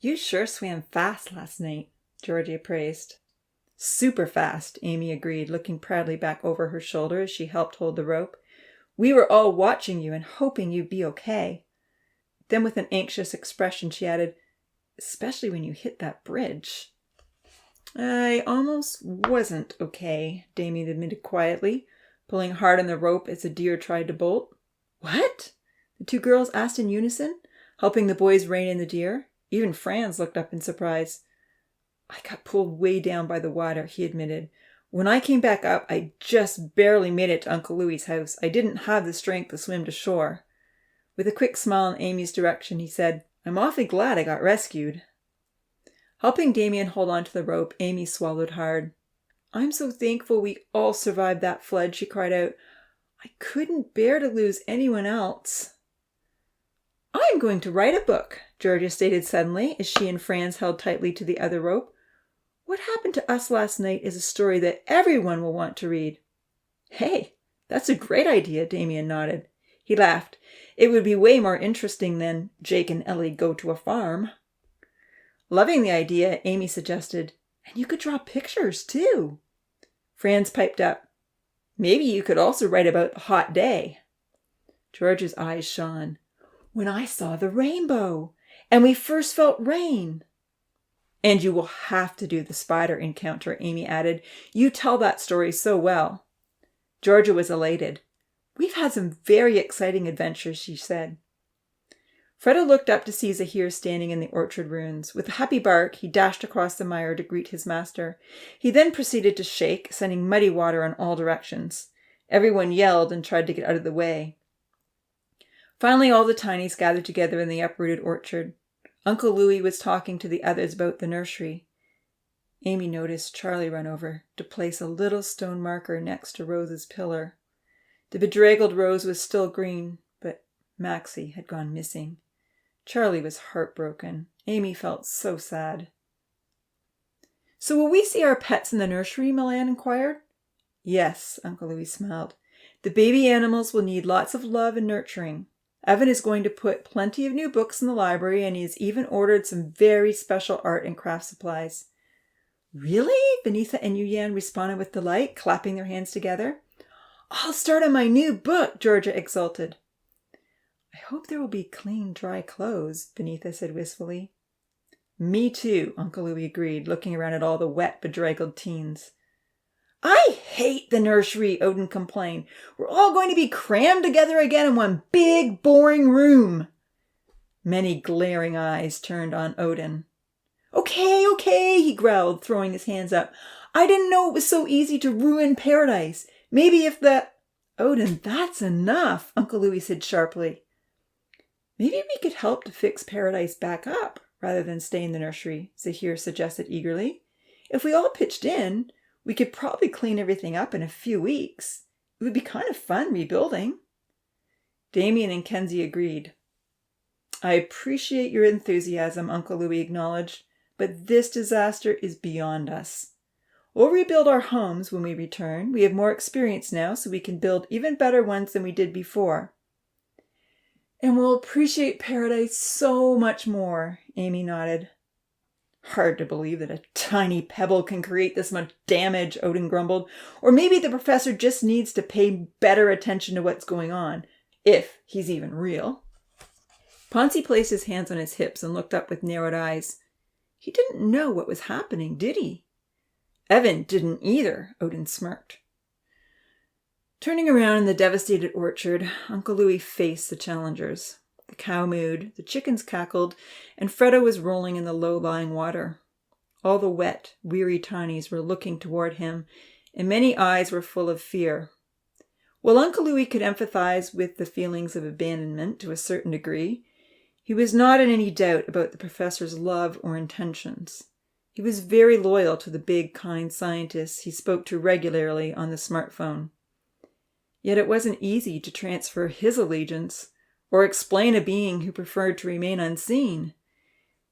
You sure swam fast last night, Georgia praised. Super fast, Amy agreed, looking proudly back over her shoulder as she helped hold the rope. We were all watching you and hoping you'd be okay. Then with an anxious expression, she added, especially when you hit that bridge. I almost wasn't okay, Damien admitted quietly, pulling hard on the rope as the deer tried to bolt. What? The two girls asked in unison, helping the boys rein in the deer. Even Franz looked up in surprise. I got pulled way down by the water, he admitted. When I came back up, I just barely made it to Uncle Louis's house. I didn't have the strength to swim to shore. With a quick smile in Amy's direction, he said, I'm awfully glad I got rescued. Helping Damien hold on to the rope, Amy swallowed hard. I'm so thankful we all survived that flood, she cried out. I couldn't bear to lose anyone else. I'm going to write a book, Georgia stated suddenly as she and Franz held tightly to the other rope. What happened to us last night is a story that everyone will want to read. Hey, that's a great idea, Damien nodded. He laughed. It would be way more interesting than Jake and Ellie go to a farm. Loving the idea, Amy suggested, and you could draw pictures, too. Franz piped up. Maybe you could also write about the hot day. George's eyes shone. When I saw the rainbow. And we first felt rain. And you will have to do the spider encounter, Amy added. You tell that story so well. Georgia was elated. We've had some very exciting adventures, she said. Freddo looked up to see Zahir standing in the orchard ruins. With a happy bark, he dashed across the mire to greet his master. He then proceeded to shake, sending muddy water in all directions. Everyone yelled and tried to get out of the way. Finally, all the tinies gathered together in the uprooted orchard. Uncle Louis was talking to the others about the nursery. Amy noticed Charlie run over to place a little stone marker next to Rose's pillar. The bedraggled rose was still green, but Maxie had gone missing. Charlie was heartbroken. Amy felt so sad. So will we see our pets in the nursery? Milan inquired. Yes, Uncle Louis smiled. The baby animals will need lots of love and nurturing. Evan is going to put plenty of new books in the library, and he has even ordered some very special art and craft supplies. Really? Benita and Yuyan responded with delight, clapping their hands together. I'll start on my new book, Georgia exulted. I hope there will be clean, dry clothes, Benita said wistfully. Me too, Uncle Louis agreed, looking around at all the wet, bedraggled teens. I hate the nursery, Odin complained. We're all going to be crammed together again in one big, boring room. Many glaring eyes turned on Odin. Okay, he growled, throwing his hands up. I didn't know it was so easy to ruin paradise. Maybe if the... Odin, that's enough, Uncle Louis said sharply. Maybe we could help to fix paradise back up rather than stay in the nursery, Zahir suggested eagerly. If we all pitched in, we could probably clean everything up in a few weeks. It would be kind of fun rebuilding. Damien and Kenzie agreed. I appreciate your enthusiasm, Uncle Louis acknowledged, but this disaster is beyond us. We'll rebuild our homes when we return. We have more experience now, so we can build even better ones than we did before. And we'll appreciate paradise so much more, Amy nodded. Hard to believe that a tiny pebble can create this much damage, Odin grumbled. Or maybe the professor just needs to pay better attention to what's going on, if he's even real. Ponzi placed his hands on his hips and looked up with narrowed eyes. He didn't know what was happening, did he? Evan didn't either, Odin smirked. Turning around in the devastated orchard, Uncle Louis faced the challengers. The cow mooed, the chickens cackled, and Freddo was rolling in the low-lying water. All the wet, weary tinies were looking toward him, and many eyes were full of fear. While Uncle Louis could empathize with the feelings of abandonment to a certain degree, he was not in any doubt about the professor's love or intentions. He was very loyal to the big, kind scientists he spoke to regularly on the smartphone. Yet it wasn't easy to transfer his allegiance or explain a being who preferred to remain unseen.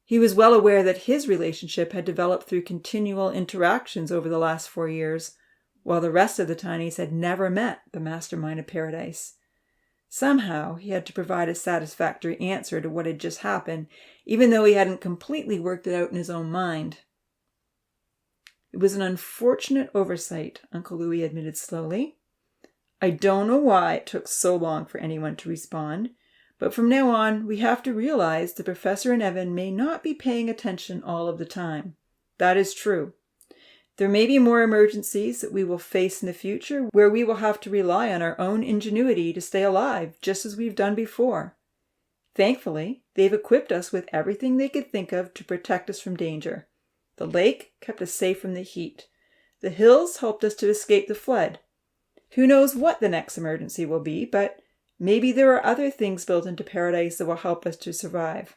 He was well aware that his relationship had developed through continual interactions over the last 4 years, while the rest of the tinies had never met the mastermind of paradise. Somehow, he had to provide a satisfactory answer to what had just happened, even though he hadn't completely worked it out in his own mind. It was an unfortunate oversight, Uncle Louis admitted slowly. I don't know why it took so long for anyone to respond, but from now on, we have to realize the professor and Evan may not be paying attention all of the time. That is true. There may be more emergencies that we will face in the future where we will have to rely on our own ingenuity to stay alive, just as we've done before. Thankfully, they've equipped us with everything they could think of to protect us from danger. The lake kept us safe from the heat. The hills helped us to escape the flood. Who knows what the next emergency will be, but maybe there are other things built into paradise that will help us to survive.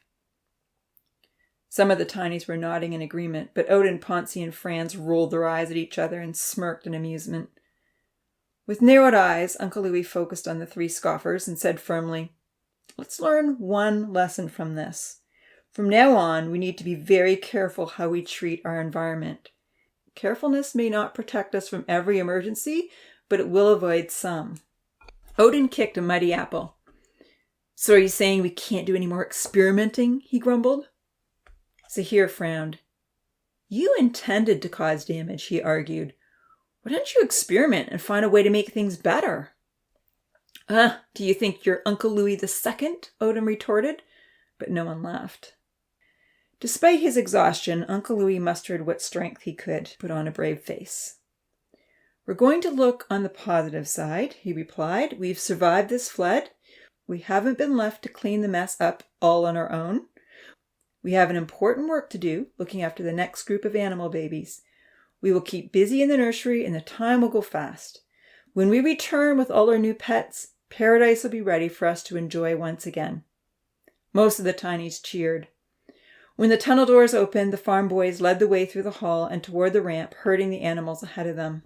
Some of the tinies were nodding in agreement, but Odin, Ponzi, and Franz rolled their eyes at each other and smirked in amusement. With narrowed eyes, Uncle Louis focused on the 3 scoffers and said firmly, Let's learn one lesson from this. From now on, we need to be very careful how we treat our environment. Carefulness may not protect us from every emergency, but it will avoid some. Odin kicked a muddy apple. So are you saying we can't do any more experimenting? He grumbled. Zahir frowned. You intended to cause damage, he argued. Why don't you experiment and find a way to make things better? Do you think you're Uncle Louis II? Odin retorted, but no one laughed. Despite his exhaustion, Uncle Louis mustered what strength he could, put on a brave face. "We're going to look on the positive side," he replied. "We've survived this flood. We haven't been left to clean the mess up all on our own. We have an important work to do, looking after the next group of animal babies. We will keep busy in the nursery and the time will go fast. When we return with all our new pets, paradise will be ready for us to enjoy once again." Most of the tinies cheered. When the tunnel doors opened, the farm boys led the way through the hall and toward the ramp, herding the animals ahead of them.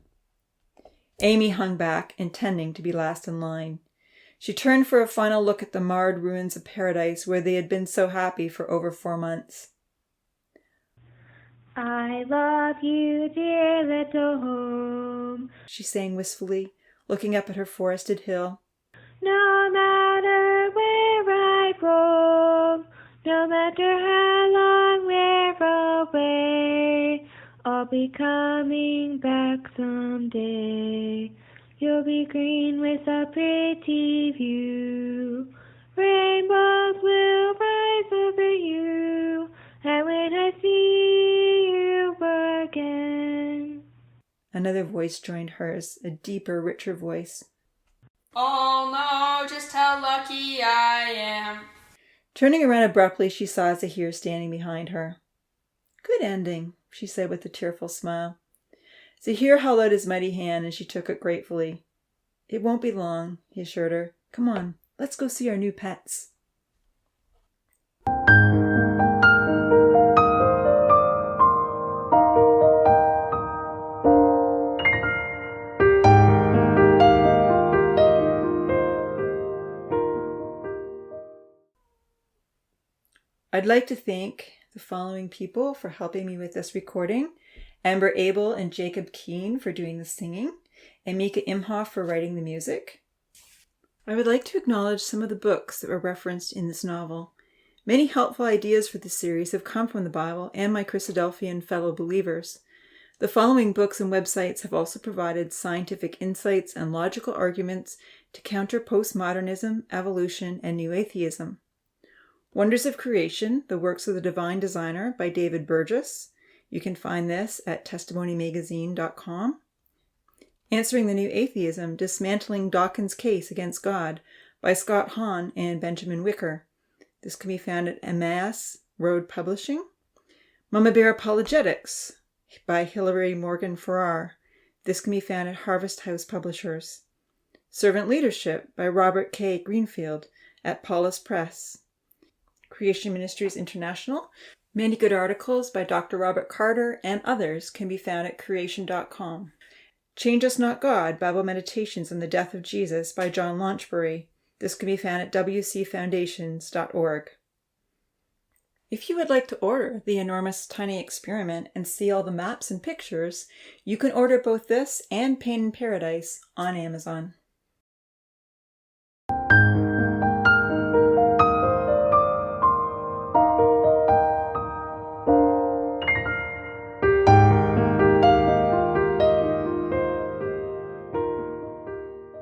Amy hung back, intending to be last in line. She turned for a final look at the marred ruins of paradise where they had been so happy for over 4 months. "I love you, dear little home," she sang wistfully, looking up at her forested hill. "No matter where I roam, no matter how long we're away, I'll be coming back someday. You'll be green with a pretty view. Rainbows will rise over you, and when I see you again." Another voice joined hers, a deeper, richer voice. "Oh no, just how lucky I am." Turning around abruptly, she saw Zahir standing behind her. "Good ending," she said with a tearful smile. Zahir held out his mighty hand and she took it gratefully. "It won't be long," he assured her. "Come on, let's go see our new pets." I'd like to thank the following people for helping me with this recording: Amber Abel and Jacob Keane for doing the singing, and Mika Imhoff for writing the music. I would like to acknowledge some of the books that were referenced in this novel. Many helpful ideas for this series have come from the Bible and my Christadelphian fellow believers. The following books and websites have also provided scientific insights and logical arguments to counter postmodernism, evolution, and new atheism. Wonders of Creation, The Works of the Divine Designer by David Burgess. You can find this at testimoniemagazine.com. Answering the New Atheism, Dismantling Dawkins' Case Against God by Scott Hahn and Benjamin Wicker. This can be found at Emmaus Road Publishing. Mama Bear Apologetics by Hilary Morgan Farrar. This can be found at Harvest House Publishers. Servant Leadership by Robert K. Greenfield at Paulus Press. Creation Ministries International. Many good articles by Dr. Robert Carter and others can be found at creation.com. Change Us Not God, Bible Meditations on the Death of Jesus by John Launchbury. This can be found at wcfoundations.org. If you would like to order The Enormous Tiny Experiment and see all the maps and pictures, you can order both this and Pain in Paradise on Amazon.